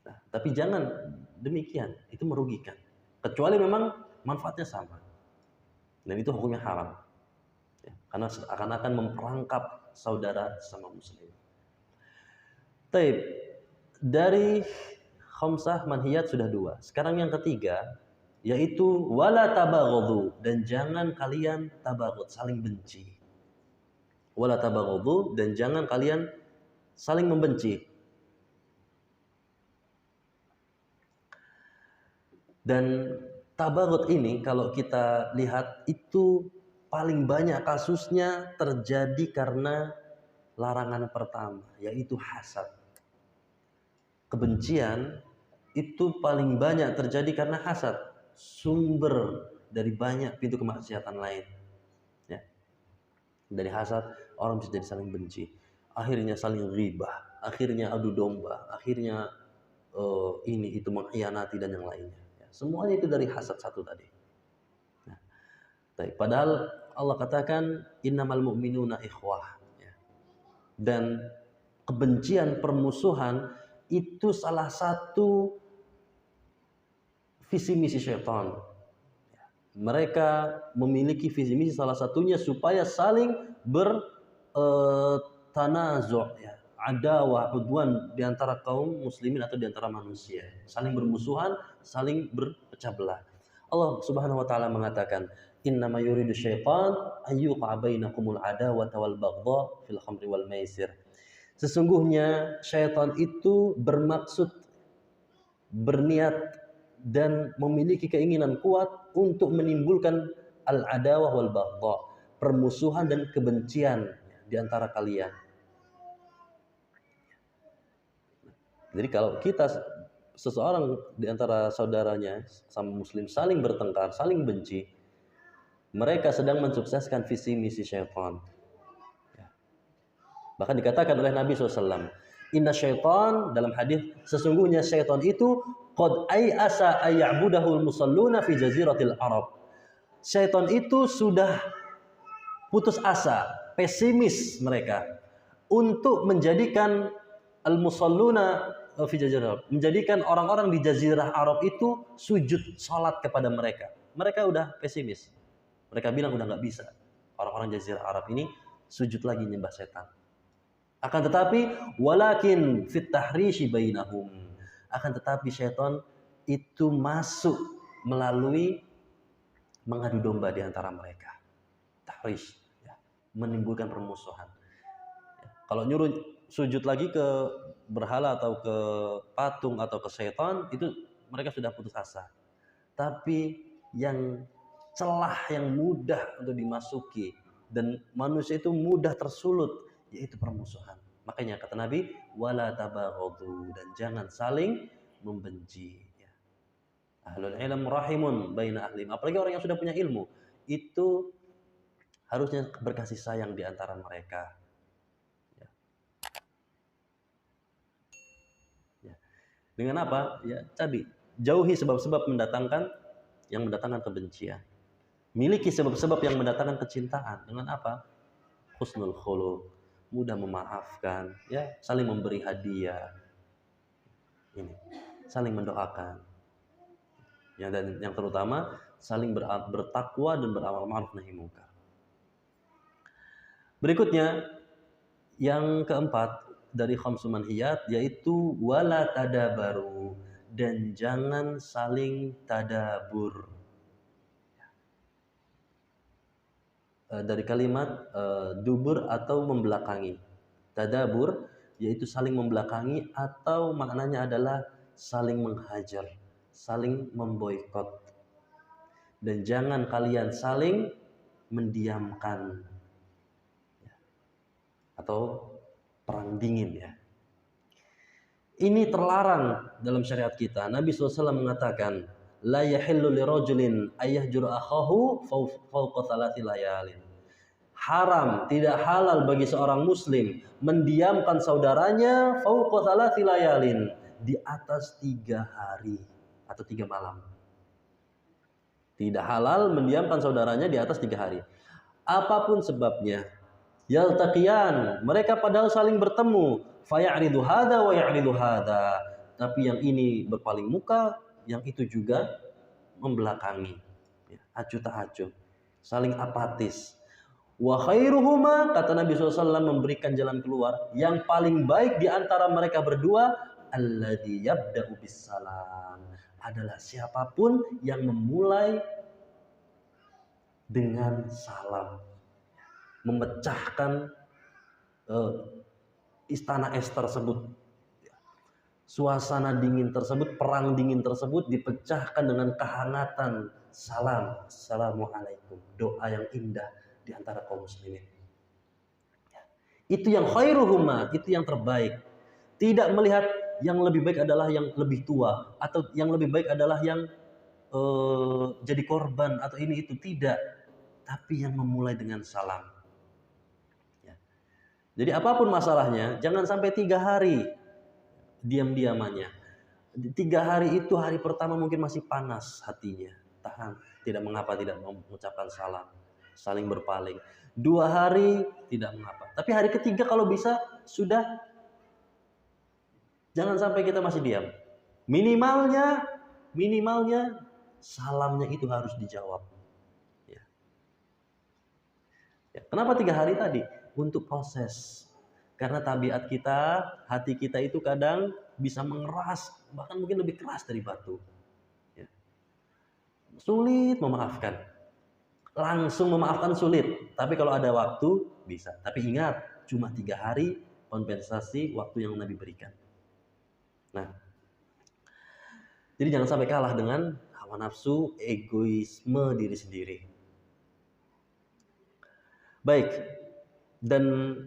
Nah, tapi jangan demikian, itu merugikan. Kecuali memang manfaatnya sama, dan itu hukumnya haram, ya, karena akan memperangkap saudara sama muslim. Taib, dari khamsah manhiyat sudah 2. Sekarang yang ketiga, yaitu wala tabaghadhu, dan jangan kalian tabaghud, saling benci. Wala tabaghadhu, dan jangan kalian saling membenci. Dan tabaghud ini kalau kita lihat itu paling banyak kasusnya terjadi karena larangan pertama, yaitu hasad. Kebencian itu paling banyak terjadi karena hasad, sumber dari banyak pintu kemaksiatan lain, ya. Dari hasad orang bisa jadi saling benci, akhirnya saling ghibah, akhirnya adu domba, akhirnya ini itu mengkhianati dan yang lainnya, ya. Semuanya itu dari hasad satu tadi. Nah, padahal Allah katakan innamal mu'minuna ikhwah, ya. Dan kebencian, permusuhan itu salah satu visi misi syaitan. Mereka memiliki visi misi, salah satunya supaya saling bertanazu', ya, adawah, udwan di antara kaum muslimin atau di antara manusia, saling bermusuhan, saling berpecah belah. Allah Subhanahu wa taala mengatakan, "Innama yuridu syaitan ayyuqa bainakumul adawata wal baghdha fil khamri wal maisir." Sesungguhnya syaitan itu berniat dan memiliki keinginan kuat untuk menimbulkan al-adawah wal baghdha, permusuhan dan kebencian di antara kalian. Jadi kalau kita seseorang di antara saudaranya sama muslim saling bertengkar, saling benci, mereka sedang mensukseskan visi misi syaitan. Bahkan dikatakan oleh Nabi SAW, inna syaitan, dalam hadis, sesungguhnya syaitan itu qad ay'asa ayya'budahul musalluna fi jaziratil Arab. Syaitan itu sudah putus asa, pesimis mereka untuk menjadikan al-musalluna fi jaziratil Arab, menjadikan orang-orang di jazirah Arab itu sujud salat kepada mereka. Mereka udah pesimis. Mereka bilang udah nggak bisa orang-orang jazirah Arab ini sujud lagi nyembah setan. Akan tetapi walakin fit tahrishi bainahum, akan tetapi syaitan itu masuk melalui mengadu domba di antara mereka. Tahrish, ya, menimbulkan permusuhan. Kalau nyuruh sujud lagi ke berhala atau ke patung atau ke setan, itu mereka sudah putus asa. Tapi yang celah yang mudah untuk dimasuki dan manusia itu mudah tersulut, yaitu permusuhan. Makanya kata Nabi, wala tabaghadu, dan jangan saling membenci. Ya. Ahlul ilm rahimun baina ahlim. Apalagi orang yang sudah punya ilmu, itu harusnya berkasih sayang di antara mereka. Ya. Ya. Dengan apa? Ya, tadi jauhi sebab-sebab yang mendatangkan kebencian. Miliki sebab-sebab yang mendatangkan kecintaan. Dengan apa? Husnul khuluq, mudah memaafkan, ya, saling memberi hadiah. Ini, saling mendoakan. Ya, dan yang terutama saling bertakwa dan beramal ma'ruf nahi munkar. Berikutnya yang keempat dari khamsu manhiyat yaitu wala tadabaru, dan jangan saling tadabur. Dari kalimat dubur atau membelakangi. Tadabur yaitu saling membelakangi atau maknanya adalah saling menghajar, saling memboikot. Dan jangan kalian saling mendiamkan atau perang dingin ya. Ini terlarang dalam syariat kita. Nabi SAW mengatakan, la yahillu lirajulin ayyahjura akhahu fawqa thalathi layalin. Haram, tidak halal bagi seorang muslim mendiamkan saudaranya fawqa thalathi layalin, di atas 3 hari atau 3 malam. Tidak halal mendiamkan saudaranya di atas 3 hari. Apapun sebabnya. Yaltaqiyan, mereka padahal saling bertemu, faya'ridu hadza wa ya'ridu hadza, tapi yang ini berpaling muka, yang itu juga membelakangi, ya, acuh tak acuh, saling apatis. Wa khairuhuma, kata Nabi SAW memberikan jalan keluar, yang paling baik di antara mereka berdua, alladzi yabda'u bis salam, adalah siapapun yang memulai dengan salam, memecahkan istana es tersebut, suasana dingin tersebut, perang dingin tersebut dipecahkan dengan kehangatan salam, assalamualaikum, doa yang indah di antara kaum muslimin. Itu yang khairuhuma, itu yang terbaik. Tidak melihat yang lebih baik adalah yang lebih tua, atau yang lebih baik adalah yang jadi korban atau ini itu, tidak, tapi yang memulai dengan salam. Jadi apapun masalahnya, jangan sampai 3 hari diam-diamannya. 3 hari itu, hari pertama mungkin masih panas hatinya, tahan, tidak mengapa, tidak mengucapkan salam, saling berpaling. 2 hari tidak mengapa. Tapi hari ketiga kalau bisa sudah, jangan sampai kita masih diam. Minimalnya salamnya itu harus dijawab. Ya. Ya. Kenapa 3 hari tadi? Untuk proses. Karena tabiat kita, hati kita itu kadang bisa mengeras, bahkan mungkin lebih keras dari batu. Ya. Sulit memaafkan. Langsung memaafkan sulit. Tapi kalau ada waktu, bisa. Tapi ingat, cuma 3 hari kompensasi waktu yang Nabi berikan. Nah, jadi jangan sampai kalah dengan hawa nafsu, egoisme diri sendiri. Baik. Dan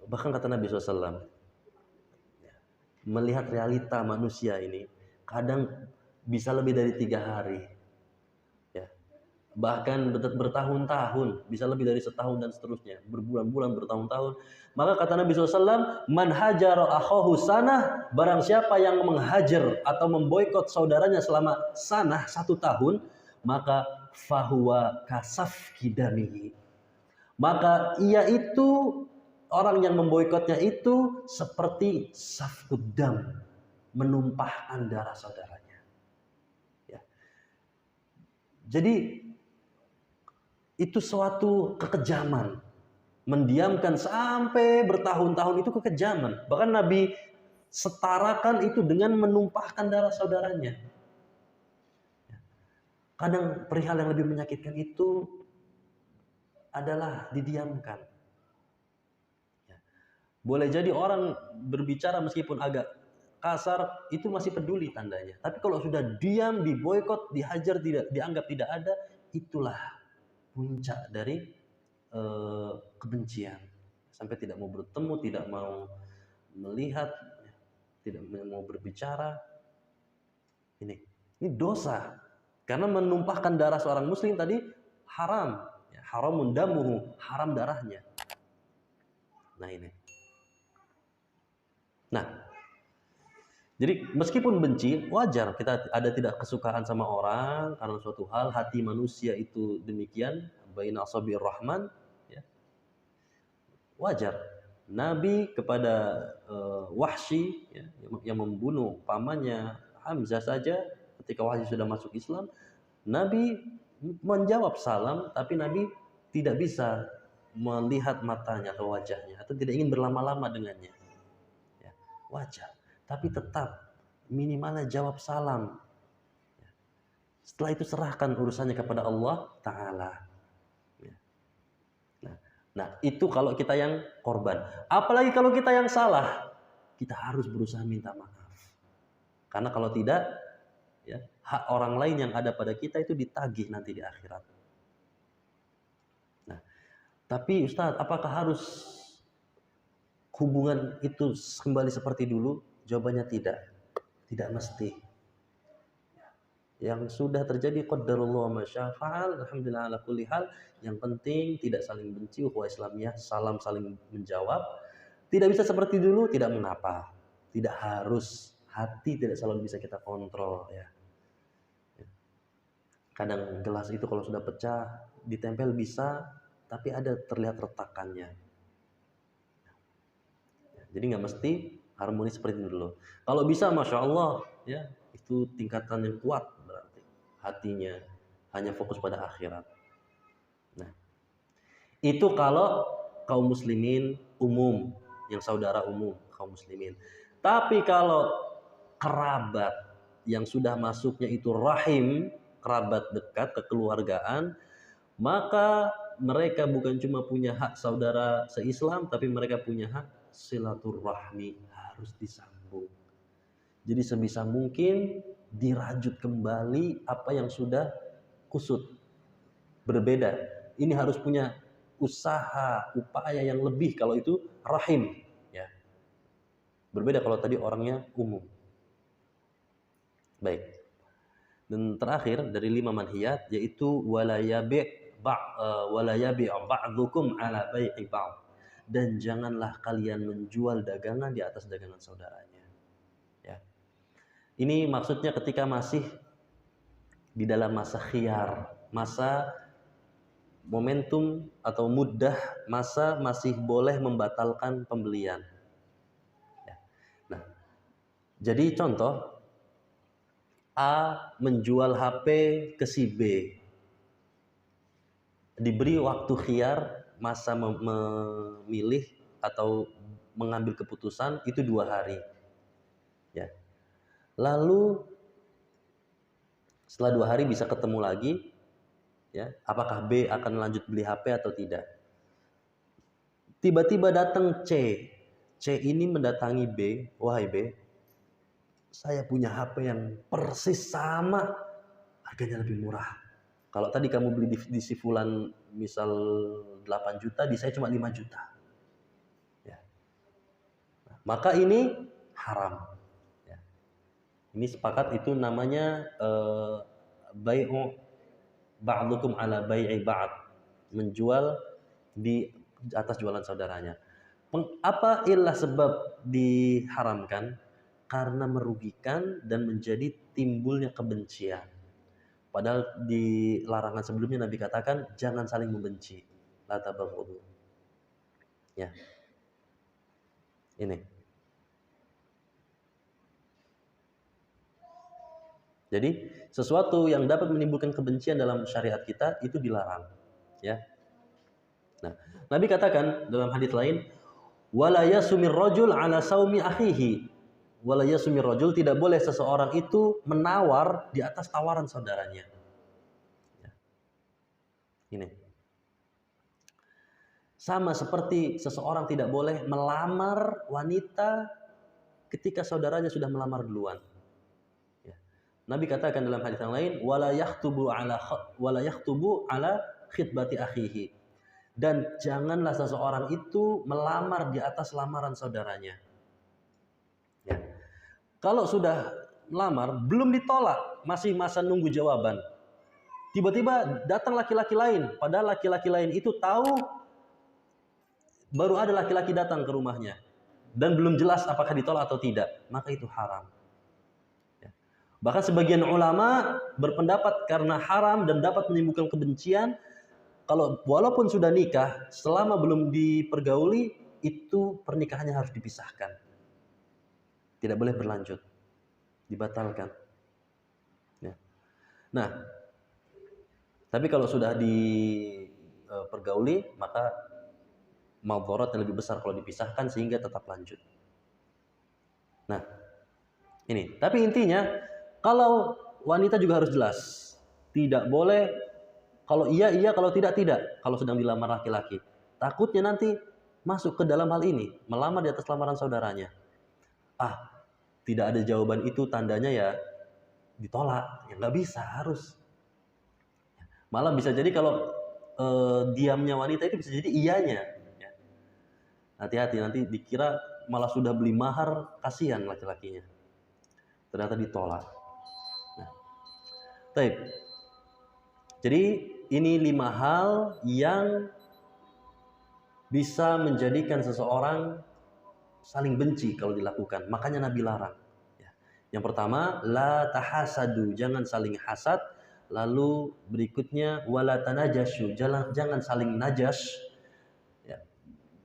bahkan kata Nabi SAW, melihat realita manusia ini kadang bisa lebih dari 3 hari, ya, bahkan bertahun-tahun, bisa lebih dari setahun dan seterusnya, berbulan-bulan, bertahun-tahun. Maka kata Nabi SAW, man hajara akhahu sanah, barang siapa yang menghajar atau memboikot saudaranya selama sanah, 1 tahun, maka fahuwa kasaf kidamihi, maka ia itu, orang yang memboikotnya itu seperti safkuddam, menumpahkan darah saudaranya. Ya. Jadi itu suatu kekejaman, mendiamkan sampai bertahun-tahun itu kekejaman. Bahkan Nabi setarakan itu dengan menumpahkan darah saudaranya. Kadang perihal yang lebih menyakitkan itu adalah didiamkan. Ya. Boleh jadi orang berbicara meskipun agak kasar, itu masih peduli tandanya. Tapi kalau sudah diam, diboikot, dihajar, tidak dianggap tidak ada, itulah puncak dari kebencian. Sampai tidak mau bertemu, tidak mau melihat, tidak mau berbicara. Ini dosa. Karena menumpahkan darah seorang muslim tadi haram. Ya, haramun damuhu, haram darahnya. Nah ini. Nah, jadi meskipun benci, wajar kita ada tidak kesukaan sama orang karena suatu hal, hati manusia itu demikian, baina asabir rahman, ya. Wajar. Nabi kepada Wahsy, ya, yang membunuh pamannya Hamzah saja, ketika Wahsy sudah masuk Islam, Nabi menjawab salam, tapi Nabi tidak bisa melihat matanya atau wajahnya, atau tidak ingin berlama-lama dengannya. Ya, wajar. Tapi tetap minimalnya jawab salam. Setelah itu serahkan urusannya kepada Allah Ta'ala. Nah, itu kalau kita yang korban. Apalagi kalau kita yang salah, kita harus berusaha minta maaf. Karena kalau tidak, ya, hak orang lain yang ada pada kita itu ditagih nanti di akhirat. Nah, tapi Ustadz, apakah harus hubungan itu kembali seperti dulu? Jawabannya tidak. Tidak mesti. Yang sudah terjadi qadarullah ma syaa fa'al, alhamdulillah ala kulli hal. Yang penting tidak saling benci, ukhuwah Islamiyah, salam saling menjawab. Tidak bisa seperti dulu, tidak mengapa. Tidak harus, hati tidak selalu bisa kita kontrol, ya. Kadang gelas itu kalau sudah pecah, ditempel bisa, tapi ada terlihat retakannya. Jadi nggak mesti harmonis seperti dulu. Kalau bisa, masya Allah, ya, itu tingkatan yang kuat berarti. Hatinya hanya fokus pada akhirat. Nah, itu kalau kaum muslimin umum, yang saudara umum kaum muslimin. Tapi kalau kerabat yang sudah masuknya itu rahim, kerabat dekat, kekeluargaan, maka mereka bukan cuma punya hak saudara se-Islam, tapi mereka punya hak silaturahmi, harus disambung. Jadi sebisa mungkin dirajut kembali apa yang sudah kusut. Berbeda. Ini harus punya usaha, upaya yang lebih kalau itu rahim, ya. Berbeda kalau tadi orangnya umum. Baik. Dan terakhir dari 5 manhiyat yaitu wala yabi' ba'dhukum ala bai'i ba'd. Dan janganlah kalian menjual dagangan di atas dagangan saudaranya. Ya. Ini maksudnya ketika masih di dalam masa khiyar, masa momentum atau muddah, masa masih boleh membatalkan pembelian. Ya. Nah, jadi contoh, A menjual HP ke si B, diberi waktu khiyar, masa memilih atau mengambil keputusan itu 2 hari. Ya. Lalu setelah 2 hari bisa ketemu lagi, ya, apakah B akan lanjut beli HP atau tidak? Tiba-tiba datang C. C ini mendatangi B, wahai B, saya punya HP yang persis sama, harganya lebih murah. Kalau tadi kamu beli di si fulan misal 8 juta, di saya cuma 5 juta. Ya. Maka ini haram. Ya. Ini sepakat itu namanya bai'u ba'dukum ala bai'i ba'd. Menjual di atas jualan saudaranya. Apa ilah sebab diharamkan? Karena merugikan dan menjadi timbulnya kebencian. Padahal di larangan sebelumnya Nabi katakan jangan saling membenci. La tabaghadu. Ya. Ini. Jadi sesuatu yang dapat menimbulkan kebencian dalam syariat kita itu dilarang. Ya. Nah, Nabi katakan dalam hadits lain, wala yasumir rajul ala saumi akhihi. Wala yasumir rajul, tidak boleh seseorang itu menawar di atas tawaran saudaranya. Ya. Ini. Sama seperti seseorang tidak boleh melamar wanita ketika saudaranya sudah melamar duluan. Ya. Nabi katakan dalam hadis yang lain, wala yakhtubu ala khitbati akhihi. Dan janganlah seseorang itu melamar di atas lamaran saudaranya. Ya. Kalau sudah melamar, belum ditolak, masih masa nunggu jawaban. Tiba-tiba datang laki-laki lain, padahal laki-laki lain itu tahu baru ada laki-laki datang ke rumahnya dan belum jelas apakah ditolak atau tidak, maka itu haram. Ya. Bahkan sebagian ulama berpendapat karena haram dan dapat menimbulkan kebencian, kalau walaupun sudah nikah, selama belum dipergauli, itu pernikahannya harus dipisahkan. Tidak boleh berlanjut, dibatalkan. Ya. Nah, tapi kalau sudah dipergauli, maka madharat yang lebih besar kalau dipisahkan sehingga tetap lanjut. Nah, ini. Tapi intinya, kalau wanita juga harus jelas. Tidak boleh, kalau iya, kalau tidak, tidak. Kalau sedang dilamar laki-laki. Takutnya nanti masuk ke dalam hal ini. Melamar di atas lamaran saudaranya. Tidak ada jawaban itu, tandanya ya ditolak. Ya nggak bisa, harus. Malah bisa jadi kalau diamnya wanita itu bisa jadi iyanya. Hati-hati, nanti dikira malah sudah beli mahar, kasihan laki-lakinya. Ternyata ditolak. Nah, baik. Jadi ini 5 hal yang bisa menjadikan seseorang saling benci kalau dilakukan. Makanya Nabi larang. Yang pertama, la tahasadu, jangan saling hasad. Lalu berikutnya, wala tanajashu, jangan saling najas.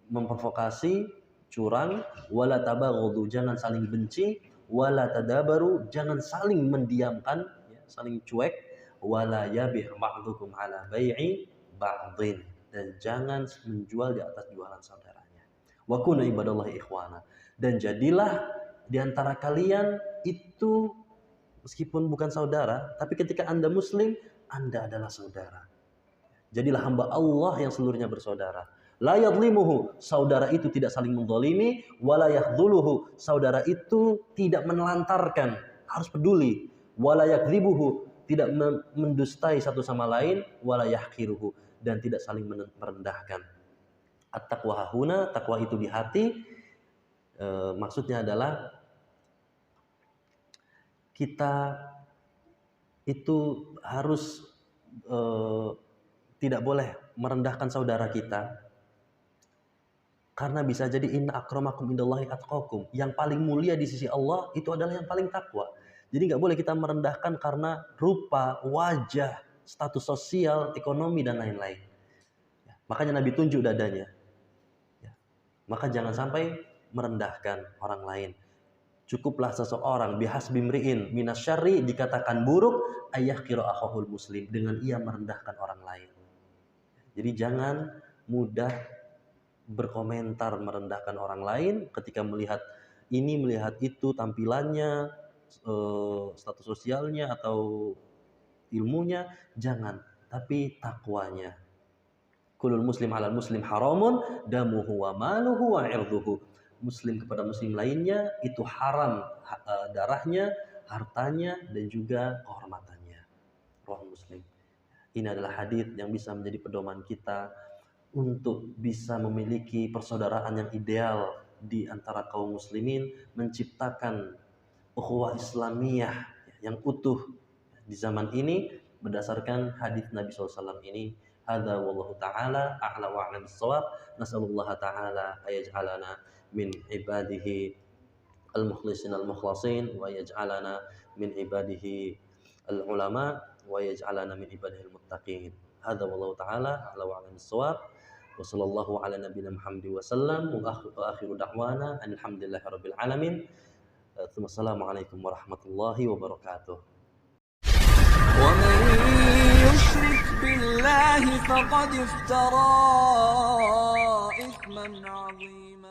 Memprovokasi, curang, wala tabaghadu, jangan saling benci, wala tadabaru, jangan saling mendiamkan, saling cuek, wala yabih ba'dukum ala bai'i ba'dhin, dan jangan menjual di atas jualan saudaranya. Wa kunu ibadallahi ikhwana, dan jadilah di antara kalian itu meskipun bukan saudara, tapi ketika Anda muslim, Anda adalah saudara. Jadilah hamba Allah yang seluruhnya bersaudara. La yadlimuhu, saudara itu tidak saling menzalimi, wala yakhdhuluhu, saudara itu tidak menelantarkan, harus peduli, wala yakdzibuhu, tidak mendustai satu sama lain, wala yahqiruhu, dan tidak saling merendahkan. At-taqwa hahuna, takwa itu di hati, maksudnya adalah kita itu harus tidak boleh merendahkan saudara kita. Karena bisa jadi inna akramakum indallahi atqakum. Yang paling mulia di sisi Allah itu adalah yang paling takwa. Jadi nggak boleh kita merendahkan karena rupa, wajah, status sosial, ekonomi, dan lain-lain. Makanya Nabi tunjuk dadanya. Maka jangan sampai merendahkan orang lain. Cukuplah seseorang bihasbi mri'in minasyarri, dikatakan buruk, ayyahqira akhahul muslim, dengan ia merendahkan orang lain. Jadi jangan mudah berkomentar merendahkan orang lain ketika melihat ini, melihat itu, tampilannya, status sosialnya atau ilmunya, jangan, tapi takwanya. Kulul muslim halal muslim haramun damuhu wa maluhu wa irduhu. Muslim kepada muslim lainnya itu haram darahnya, hartanya, dan juga kehormatannya. Rawahu Muslim. Ini adalah hadis yang bisa menjadi pedoman kita untuk bisa memiliki persaudaraan yang ideal di antara kaum muslimin, menciptakan ukhuwah Islamiyah yang utuh di zaman ini berdasarkan hadis Nabi SAW ini. Hadza wallahu ta'ala a'la wa a'lam bis-shawab. Nasallallahu ta'ala ayaj'alana min ibadihi al-mukhlisin al-mukhlasin wa yaj'alana min ibadihi al-ulama wa yaj'alana min ibadihi al-muttaqin. Hadza wallahu ta'ala a'la wa a'lam bis-shawab. Wa sallallahu ala nabiyina Muhammad wa sallam wa akhiru da'wana alhamdulillahi rabbil alamin. Assalamualaikum warahmatullahi wabarakatuh. ومن يشرك بالله فقد افترى إثما عظيما.